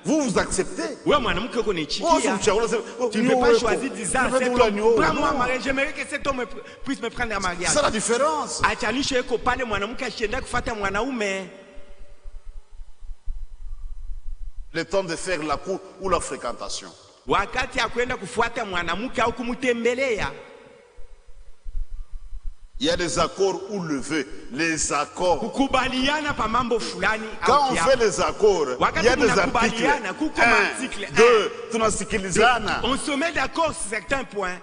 A: Vous vous acceptez.
B: Tu ne peux pas choisir de ça. J'aimerais que cet homme puisse me prendre en mariage.
A: C'est la différence. Le temps de faire la cour ou la fréquentation. Il y a des accords ou le veut. Les accords. Quand on fait les accords, il y a des articles. 1, 2,
B: on se met d'accord sur certains points.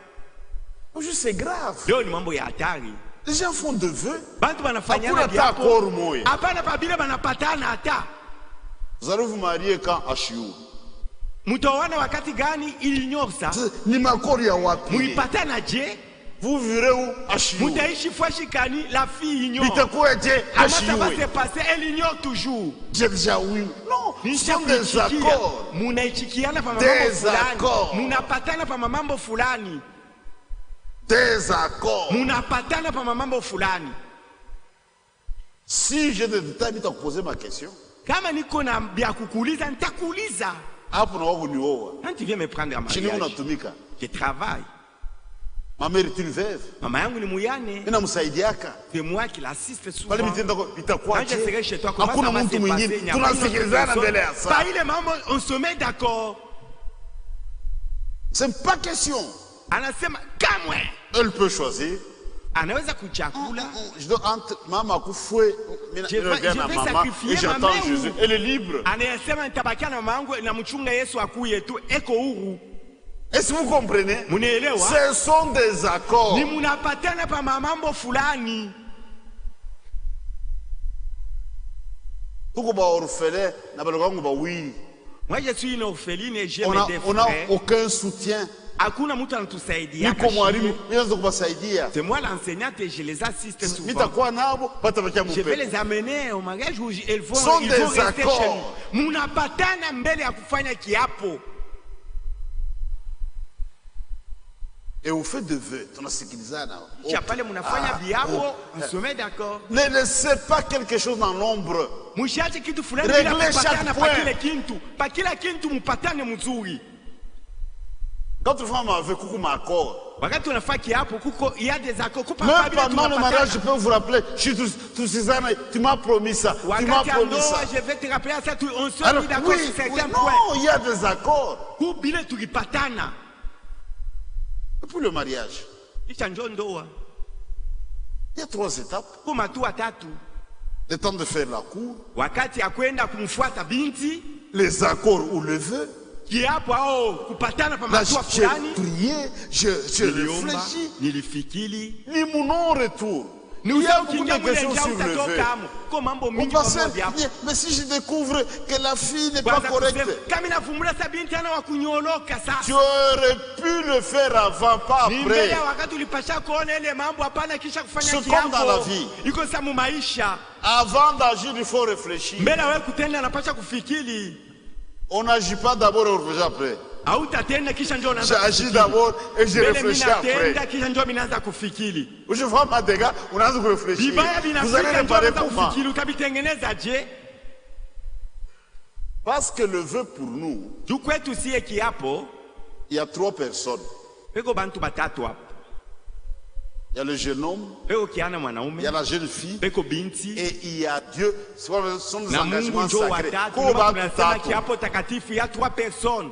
A: C'est grave. Les gens font de vœux. Vous allez vous marier quand Ashiou. Vous verrez où Ashiou.
B: La fille ignore.
A: Comment ça va
B: se passer? Elle ignore toujours.
A: J'ai déjà oui. Non, ce sont des accords. Des accords. Si j'ai des détails, je vais te poser ma question.
B: Quand tu viens me prendre à mariage, je travaille.
A: Ma mère est une veuve.
B: Mama yangu ni muyane.
A: Ninamsaidiaka.
B: C'est moi qui l'assiste souvent.
A: Pale mitenda itakuwa.
B: Quand je serai chez toi, comment
A: ça va se passer? Tunasikilizana mbele ya saa.
B: Pas ile mambo on se met d'accord.
A: C'est pas question.
B: Anasema kamwe.
A: Elle peut choisir.
B: Anaweza kuchakula.
A: Je dois entre mama kufue. Je vais sacrifier et j'attends Jésus. Elle est libre.
B: Anasema nitabakia na mama yangu na mchunga Yesu akuye tu eko huru.
A: Est-ce que vous comprenez? Ce sont des accords.
B: Ni munapatana pa mambo fulani.
A: Tuko ba orphelin na balongo ba wili.
B: Moi je suis une orpheline et j'ai mes deux frères.
A: On n'a aucun soutien.
B: Hakuna mtu anatusaidia.
A: Niko mwalimu, nianze kubasaidia.
B: C'est moi l'enseignante et je les assiste souvent.
A: Nitakuwa nabo batabakia mupe.
B: Je vais les amener au mariage où ils vont rester chez nous. Munapatana mbele ya kufanya kiapo.
A: Et au fait de vœux, tunasikilizana.
B: Pale munafanya biapo, on se met d'accord.
A: Ne laissez pas quelque chose dans l'ombre.
B: Mushache kitu fulani bila kupatana pa kile kintu. Pa kila kintu mupatane mzuri.
A: Quand tu fais un aveu, kuku m'accord.
B: Wakati unafanya kiapo kuko il y a des accords.
A: Même pendant le mariage, je peux vous rappeler, je suis tout Suzanne, tu m'as promis ça. Tu m'as promis ça.
B: Je vais te rappeler ça, on se met d'accord sur certains points.
A: Non, il y a des accords.
B: Kubile tulipatana.
A: Pour le mariage, il y a 3 étapes. Le temps de faire la cour, les accords ou le vœu. Là, j'ai prié, je réfléchis. Ni mon retour. Il y a beaucoup de questions sur le vœu. On va se dire, mais si je découvre que la fille n'est pas correcte, tu aurais pu le faire avant, pas après. C'est comme dans la vie. Avant d'agir, il faut réfléchir. On n'agit pas d'abord et on réfléchit après. J'agis d'abord et je réfléchis après. Je vois ma dégâts, on a réfléchi. Vous allez réparer pour moi. Parce que le vœu pour nous, il y a 3 personnes. Il y a le jeune homme, il y a la jeune fille et il y a Dieu. Ce sont des engagements sacrés.
B: Il y a 3 personnes.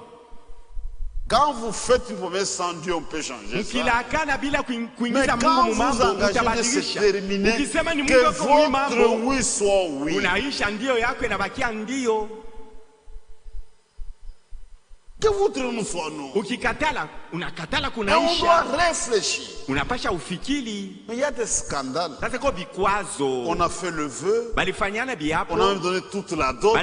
A: Quand vous faites une promesse sans Dieu, on peut changer ça. Mais quand vous engagez de se terminer, que votre oui soit oui. Que votre non soit non. Et on doit réfléchir. Mais il y a des scandales. On a fait le vœu. On a même donné toute la dot.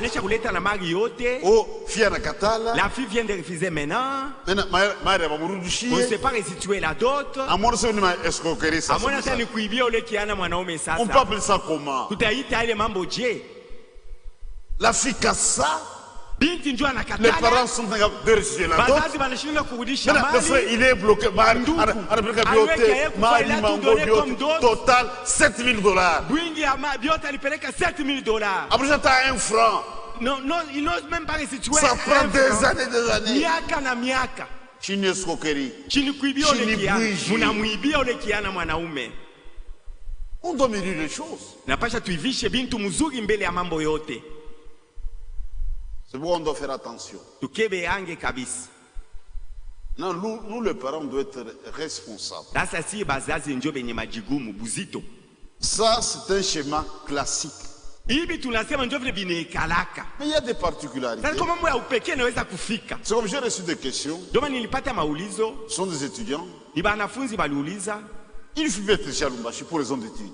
A: Oh, fille Katala.
B: La fille vient de refuser maintenant. On ne sait pas restituer la dot.
A: On peut appeler ça comment? La fille Kassa. Les parents sont de restituer la dot. Le frère, il est bloqué. Total $7,000. Après, j'attends 1 franc.
B: Non, il n'ose même pas restituer.
A: Ça prend des années, des années.
B: Miaka na miaka.
A: Chini escroquerie. On doit mesurer les choses. C'est pourquoi on doit faire attention. Non, nous les parents, on doit être responsables. Ça, c'est un schéma classique. Mais il y a des particularités. C'est comme j'ai reçu des questions. Ce sont des étudiants. Il fut être chez Lumbashi pour raison d'études.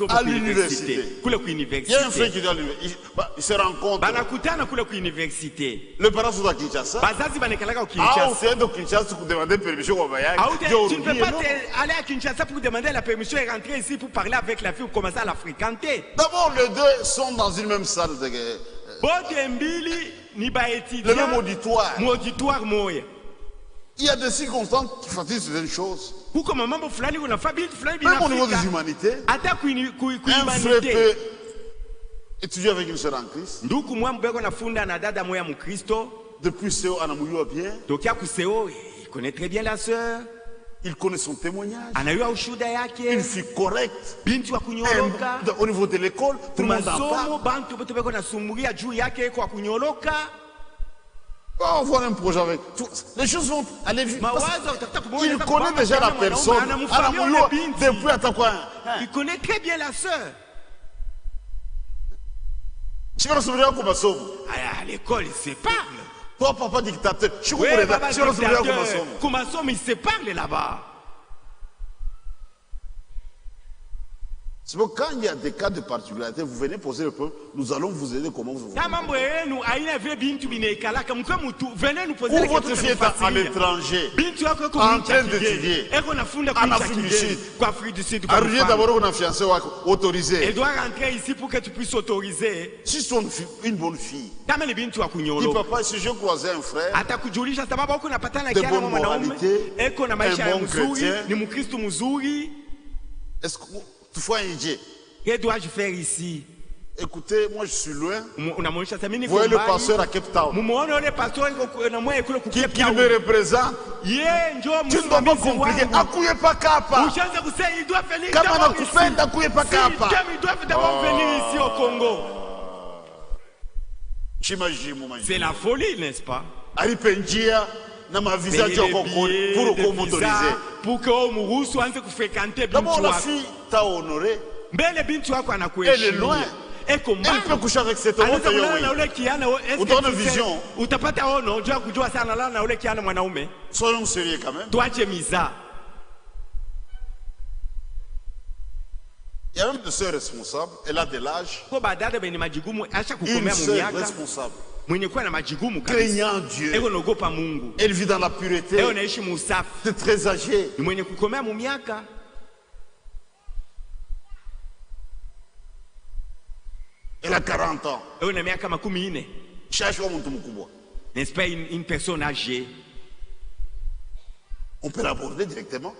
A: À l'université. Il y a un frère qui est à l'université. Il se rencontre. Le parent sont à Kinshasa. Ah, on s'est de Kinshasa pour demander permission au voyage.
B: Tu ne peux pas aller à Kinshasa pour demander la permission et rentrer ici pour parler avec la fille ou commencer à la fréquenter.
A: D'abord, les deux sont dans une même salle. Le même auditoire. Il y a des circonstances qui fatiguent certaines choses. Même au niveau des humanités, un frère peut étudier avec une sœur en Christ. Depuis CO, Anamouyo bien.
B: connaît très bien la sœur.
A: Il connaît son témoignage.
B: Une
A: fille correcte.
B: Au
A: niveau de l'école, tout le monde en parle. On voit un projet avec tout. Les choses vont aller vite. Il connaît déjà la personne. Depuis
B: il connaît très bien la sœur. À l'école, il se parle.
A: Toi, papa dictateur,
B: comment il se parle là-bas.
A: C'est bon, quand il y a des cas de particularité, vous venez poser le problème, nous allons vous aider comment vous voulez.
B: Venez nous poser
A: la question. Votre fille est à l'étranger, en train d'étudier, en Afrique du Sud. Arrivé d'abord, on a fiancé autorisé.
B: Elle doit rentrer ici pour que tu puisses autoriser.
A: Si c'est une bonne fille, il peut pas, si je croisais un frère, de bonne moralité, un bon chrétien, est-ce que
B: que dois-je faire ici?
A: Écoutez, moi je suis loin. Vous voyez le pasteur à Cape Town qui me représente. Tu ne dois pas compliquer. Akouye pas Kapa.
B: Il doit d'abord venir ici au Congo. C'est la folie, n'est-ce pas? Pour que Omurusu anze kufrekante bintu wako.
A: D'abord la fille t'a honoré.
B: Mbele bintu wako anakuheshimu.
A: Elle est loin. Elle peut coucher avec cet homme. Autant de vision.
B: Utapata ono, unajua kujua sana lala na ule kiana mwanaume.
A: Soyons sérieux quand même.
B: Tuache miza.
A: Il y a même une sœur responsable, elle a de l'âge.
B: Une
A: sœur responsable.
B: Craignant
A: Dieu. Elle vit dans la pureté. C'est très âgée. Elle a 40 ans.
B: N'est-ce pas une personne âgée?
A: On peut l'aborder directement.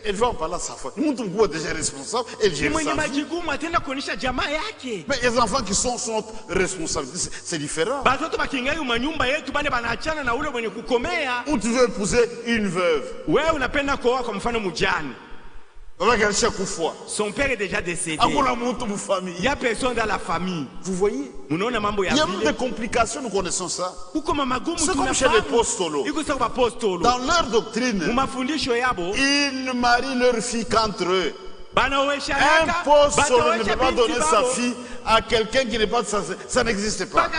B: Elle
A: va en parler à sa femme. Nous sommes déjà responsables. Elle gère sa vie. Mais les enfants qui sont responsables, c'est différent. Ou tu veux épouser une veuve.
B: Son père est déjà décédé. Il y a personne dans la famille.
A: Vous voyez? Il y a même des complications, nous connaissons ça. C'est comme chez les postolos. Dans leur doctrine, ils ne marient leur fille qu'entre eux. Un postolo ne peut pas donner sa fille à quelqu'un qui n'est pas de sa... Ça n'existe pas. Je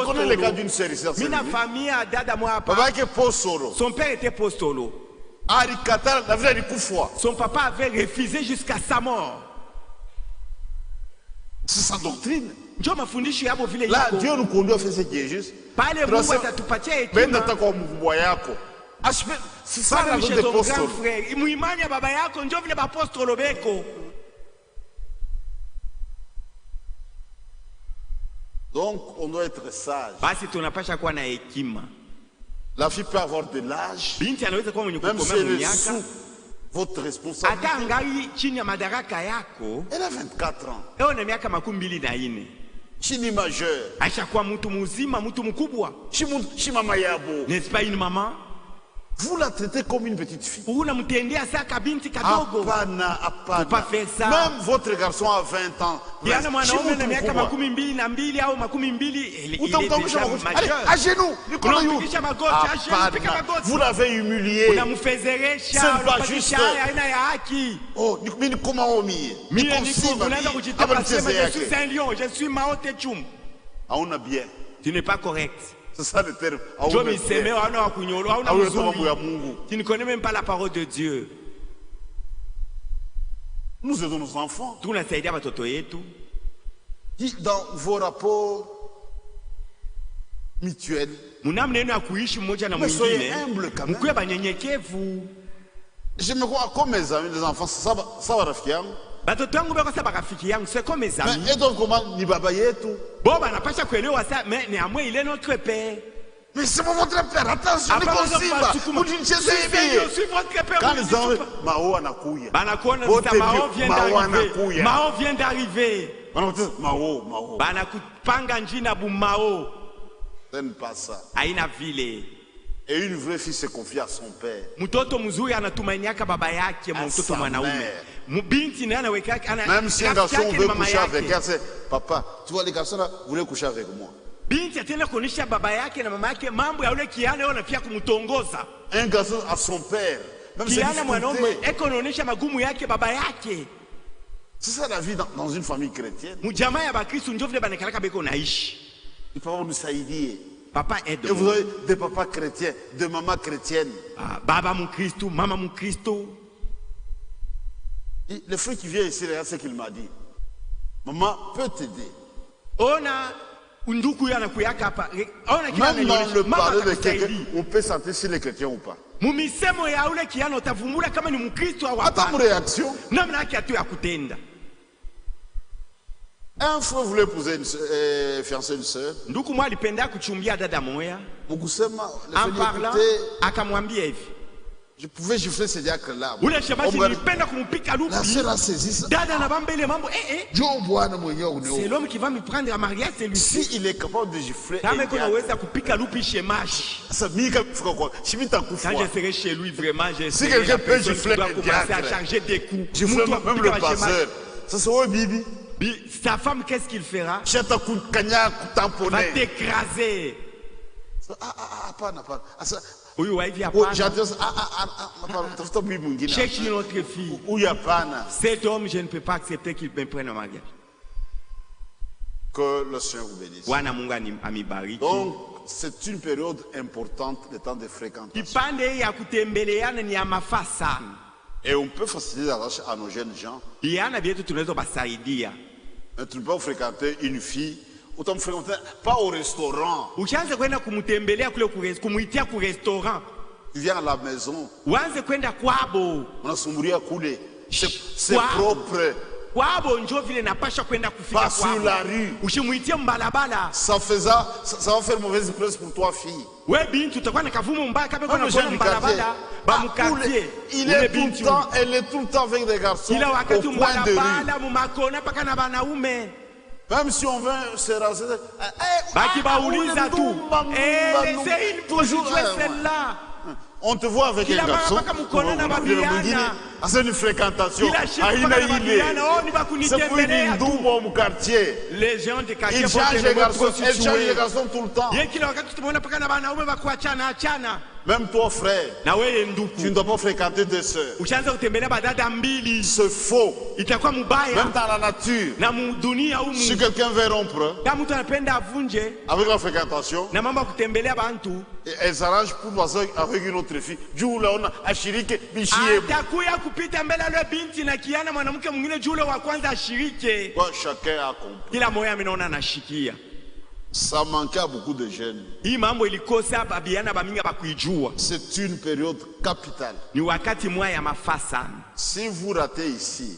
A: connais le cas d'une sœur ici.
B: Son père était postolo. Son papa avait refusé jusqu'à sa mort.
A: C'est sa doctrine. Là, Dieu nous conduit à faire ce qui est juste. C'est ça la vie des apôtres. Donc, on doit être sage. La fille peut avoir de l'âge, même si elle est sous votre responsabilité. Elle a 24 ans. Chini majeur. Chimama yabo.
B: N'est-ce pas une maman?
A: Vous la traitez comme une petite fille.
B: Pas faire ça.
A: Même votre garçon a 20 ans.
B: Il est déjà majeur.
A: À genoux. Vous l'avez humilié. C'est pas juste. Oh,
B: je suis un lion. Je suis Mao Tse-tung. Tu n'es pas correct.
A: C'est ça le terme.
B: Tu ne connais même pas la parole de Dieu.
A: Nous aidons nos enfants.
B: Dans
A: vos rapports mutuels. Mais soyez humble quand même. Je me crois comme mes amis, les enfants, ça va raffier.
B: C'est comme mes amis.
A: Et donc comment ni baba yetu?
B: Mais néanmoins il est notre père.
A: Mais c'est votre père, attention, ni konsiba. Quand les enfants Mao anakuya.
B: Mao vient d'arriver.
A: Mao.
B: Banakupanga njina bu Mao.
A: Ce n'est pas ça.
B: Haina vile.
A: Et une vraie fille se confie à son père.
B: Mtoto mzuri anatumainiaka baba yake mtoto mwanaume. Binti naye anaweka
A: même si un garçon veut coucher avec elle, c'est papa, tu vois les garçons là voulaient coucher avec moi.
B: Binti atenda kuonesha baba yake na mama yake mambo ya yule kiana yeye anafia kumtongoza.
A: Un garçon à son père. Même si
B: kiana mwanaume eko anaonesha magumu yake baba yake.
A: C'est ça la vie dans une famille chrétienne.
B: Mjamaa ya Bakristo ndio vile banakalaka beko naishi.
A: Il faut nous aider.
B: Papa aide.
A: Et vous avez des papas chrétiens, des mamans chrétiennes.
B: Baba mon Christo, maman mon Christo.
A: Le frère qui vient ici, regarde ce qu'il m'a dit. Maman peut t'aider.
B: Ona unduku yana kuyaka hapa. Ona
A: kila même dans le parler de quelqu'un, on peut sentir si les chrétiens ou pas.
B: Mumisemo ya ule kiano utavumbula kama ni mkristo au hapana.
A: Attends réaction.
B: Namna yake atu ya kutenda.
A: Un frère voulait épouser fiancer une sœur.
B: Nduku mwa alipenda kuchumbia dada moya.
A: Mukusema
B: en parlant akamwambia hivi.
A: Je pouvais gifler ces diacres là.
B: Ule shemaji nilipenda kumpika lupi.
A: La sœur a saisi ça.
B: Dada na bambele mambo
A: Dieu bwana mwenyewe uneo.
B: C'est l'homme qui va me prendre en mariage, c'est lui.
A: Si il est capable de gifler.
B: Kama kuna uweza kupika lupi shemaji.
A: Ça mika fika kwa. Chimita kufa.
B: Quand je serai chez lui vraiment, je
A: si quelqu'un peut gifler
B: doit commencer à charger des coups.
A: Je ferai même le pasteur. Ça c'est ouais bibi.
B: Sa femme, qu'est-ce qu'il fera?
A: Va
B: t'écraser. Cherche une autre fille. Cet homme, je ne peux pas accepter qu'il me prenne en mariage.
A: Que le Seigneur vous bénisse. Donc, c'est une période importante, le temps de fréquentation. Et on peut faciliter la tâche à nos jeunes gens. Mais tu ne peux pas fréquenter une fille, autant fréquenter pas au restaurant. Tu viens à la maison. On a son bruit à couler. C'est propre. Pas sur la rue. Ça va faire mauvaise presse pour toi, fille. Il est tout le temps, elle est tout le temps avec des garçons au coin de rue. Même si on veut se raser, on te voit avec un garçon. C'est une fréquentation. C'est pour une double au quartier.
B: Les gens du quartier
A: changent les garçons. Elle change les garçons tout le temps. Même toi, frère, tu ne dois pas fréquenter des sœurs. C'est faux. Même dans la nature, si quelqu'un veut rompre avec la fréquentation, elle s'arrange pour passer avec une autre fille. Chacun a compris. Ça manquait à beaucoup de jeunes. C'est une période capitale. Si vous ratez ici,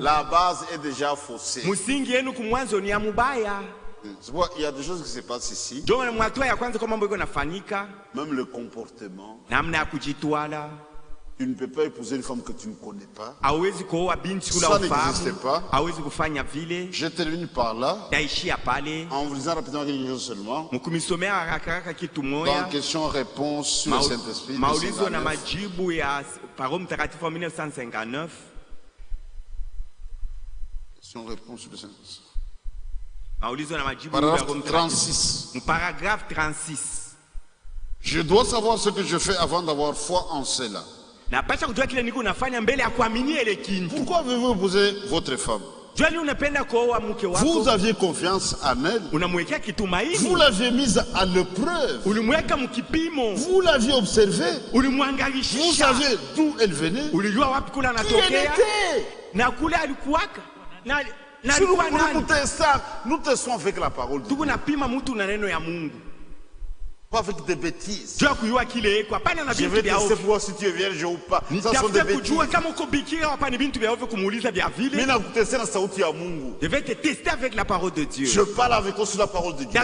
A: la base est déjà faussée. Il y a des choses qui se passent ici. Même le comportement. Tu ne peux pas épouser une femme que tu ne connais pas. Ça n'existe pas. Je termine par là. En vous lisant rapidement quelque chose seulement. Dans question-réponse sur le Saint-Esprit. Question-réponse sur le Saint-Esprit. Paragraphe 36. Je dois savoir ce que je fais avant d'avoir foi en cela. Pourquoi avez-vous épousé votre femme? Vous aviez confiance en elle. Vous l'aviez mise à l'épreuve. Vous l'aviez observée. Vous saviez d'où elle venait. Qui elle était. Nous testons avec la parole de Dieu. Pas avec des bêtises. Je vais tester pour voir si tu es vierge ou pas. Ça sont des bêtises.
B: Je vais te tester avec la parole de Dieu.
A: Je parle avec toi sur la parole de Dieu.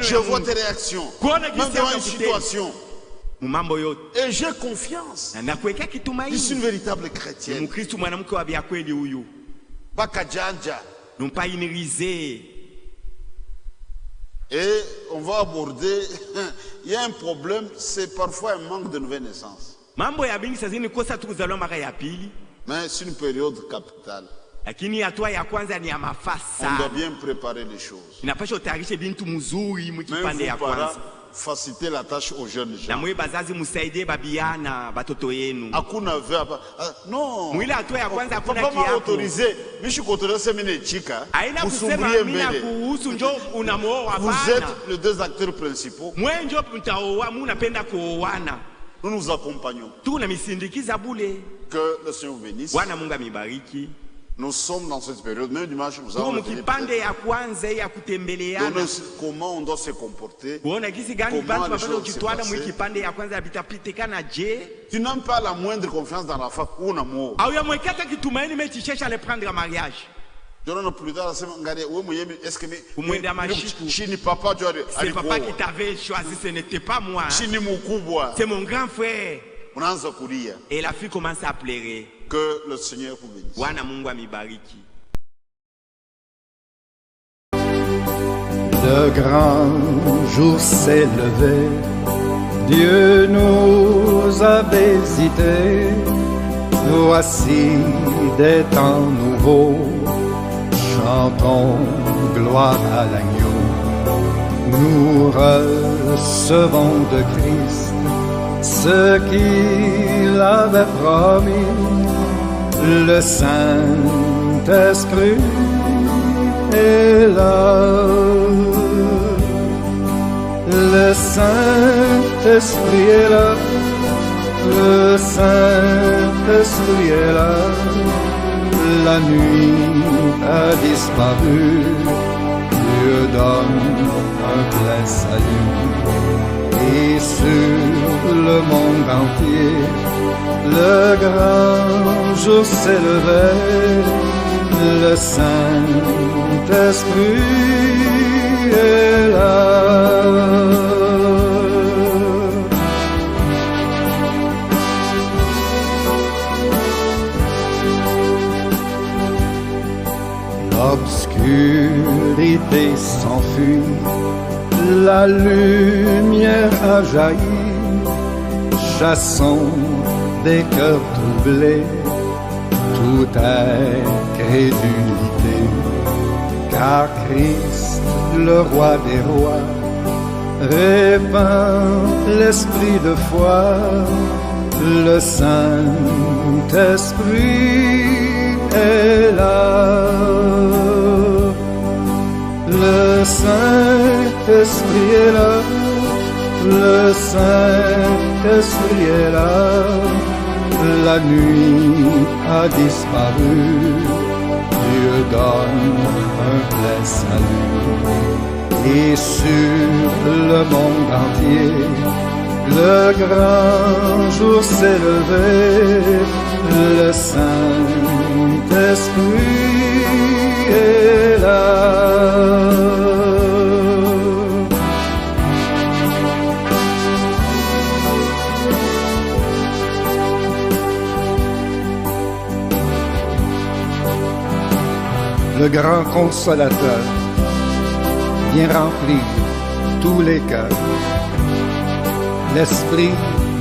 A: Je vois tes réactions. Même dans une situation. Et j'ai confiance. Je suis une véritable chrétienne. Pas Kajanja.
B: Non pas inérisé.
A: Et on va aborder, il y a un problème, c'est parfois un manque de nouvelle naissance.
B: Mais
A: c'est une période capitale. On doit bien préparer les choses. Mais il faut faciliter la tâche aux jeunes gens. Non. Papa m'a autorisé. Mais je suis autorisé vous êtes les deux acteurs principaux. Nous nous accompagnons. Que le Seigneur vous bénisse. Nous sommes dans cette période, même dimanche, nous allons donner comment on doit se comporter, comment les choses se passer. Tu n'as pas la moindre confiance dans la femme ou l'amour.
B: C'est papa qui t'avait choisi, ce n'était pas moi. C'est mon grand frère. Et la fille commence à pleurer.
A: Que le Seigneur vous bénisse.
C: Le grand jour s'est levé, Dieu nous a visités. Voici des temps nouveaux, chantons gloire à l'agneau. Nous recevons de Christ ce qu'il avait promis. Le Saint-Esprit est là. Le Saint-Esprit est là. Le Saint-Esprit est là. La nuit a disparu. Dieu donne un plein salut. Et sur le monde entier, le grand jour s'est levé, le Saint-Esprit est là. L'obscurité s'enfuit, la lumière a jailli, chassons des cœurs troublés, toute incrédulité, car Christ, le roi des rois, répand l'esprit de foi, le Saint-Esprit est là. Le Saint-Esprit est là, le Saint-Esprit est là, la nuit a disparu, Dieu donne un plein salut. Et sur le monde entier, le grand jour s'est levé, le Saint-Esprit est là. Le grand consolateur vient remplir tous les cœurs, l'esprit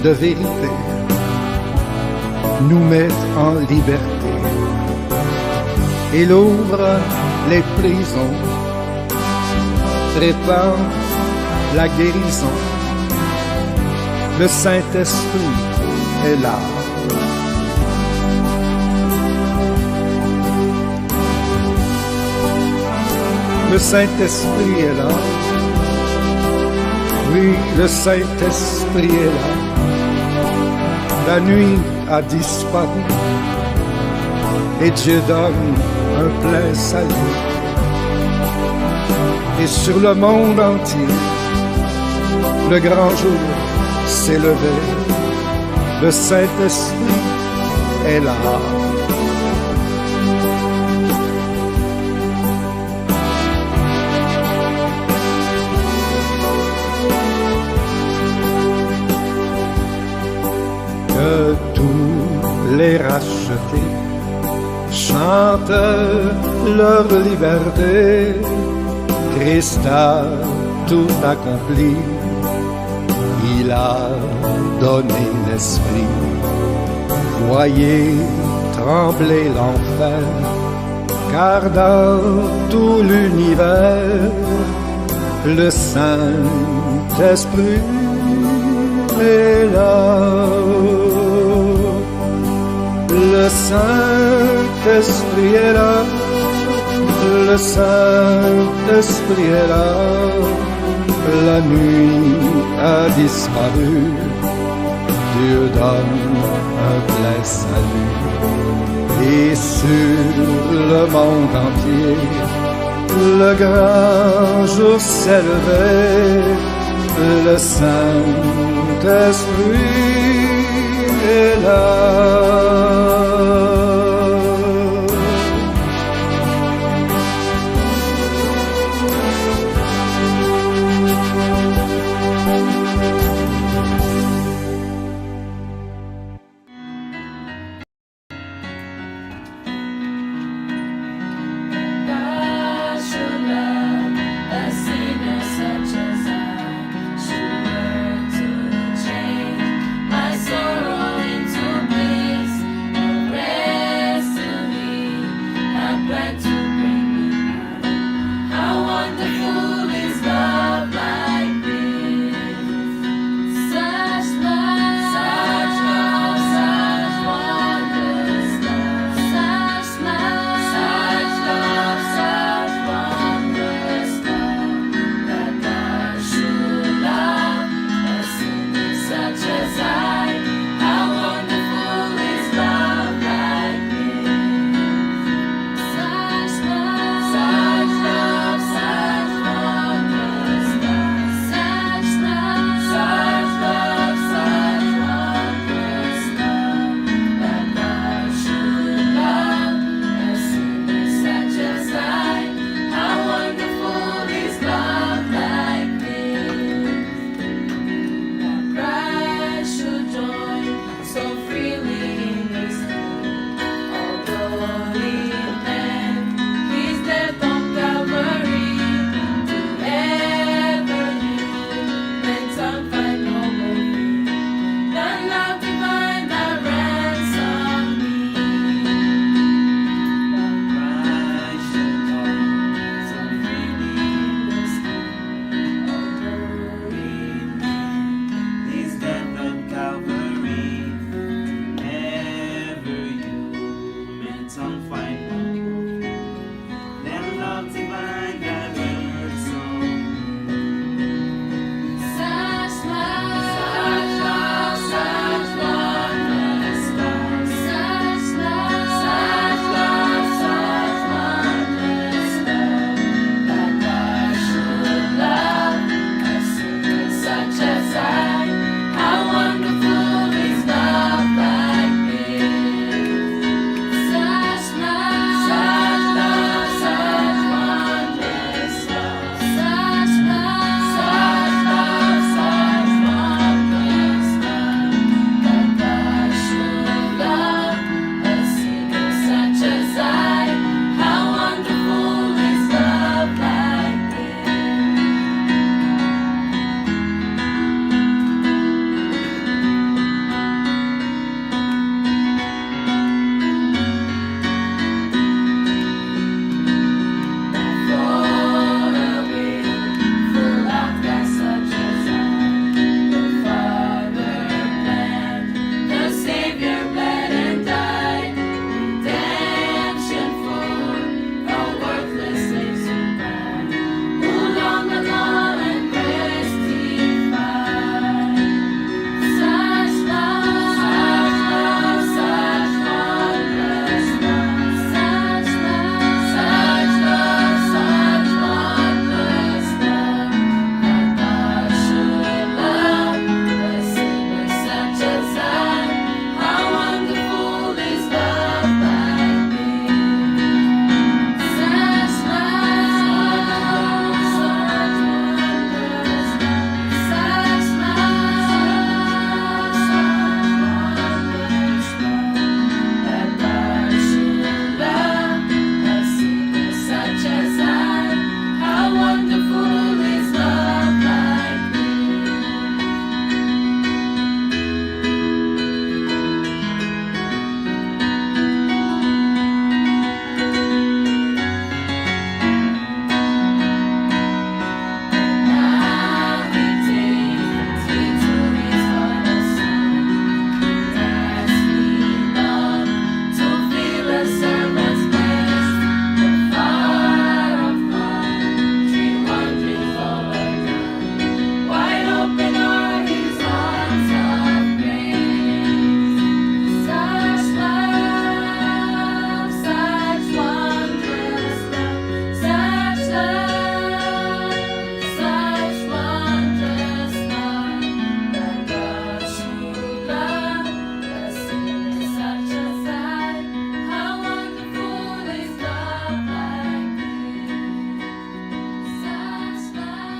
C: de vérité nous met en liberté. Il ouvre les prisons, prépare la guérison. Le Saint-Esprit est là. Le Saint-Esprit est là. Oui, le Saint-Esprit est là. La nuit a disparu et Dieu donne un plein salut. Et sur le monde entier, le grand jour s'est levé. Le Saint-Esprit est là. Que tous les rachetés chantent leur liberté. Christ a tout accompli, il a donné l'esprit. Voyez trembler l'enfer, car dans tout l'univers, le Saint-Esprit est là. Le Saint-Esprit est là, le Saint-Esprit est là. La nuit a disparu, Dieu donne un plein salut. Et sur le monde entier, le grand jour s'est levé, le Saint-Esprit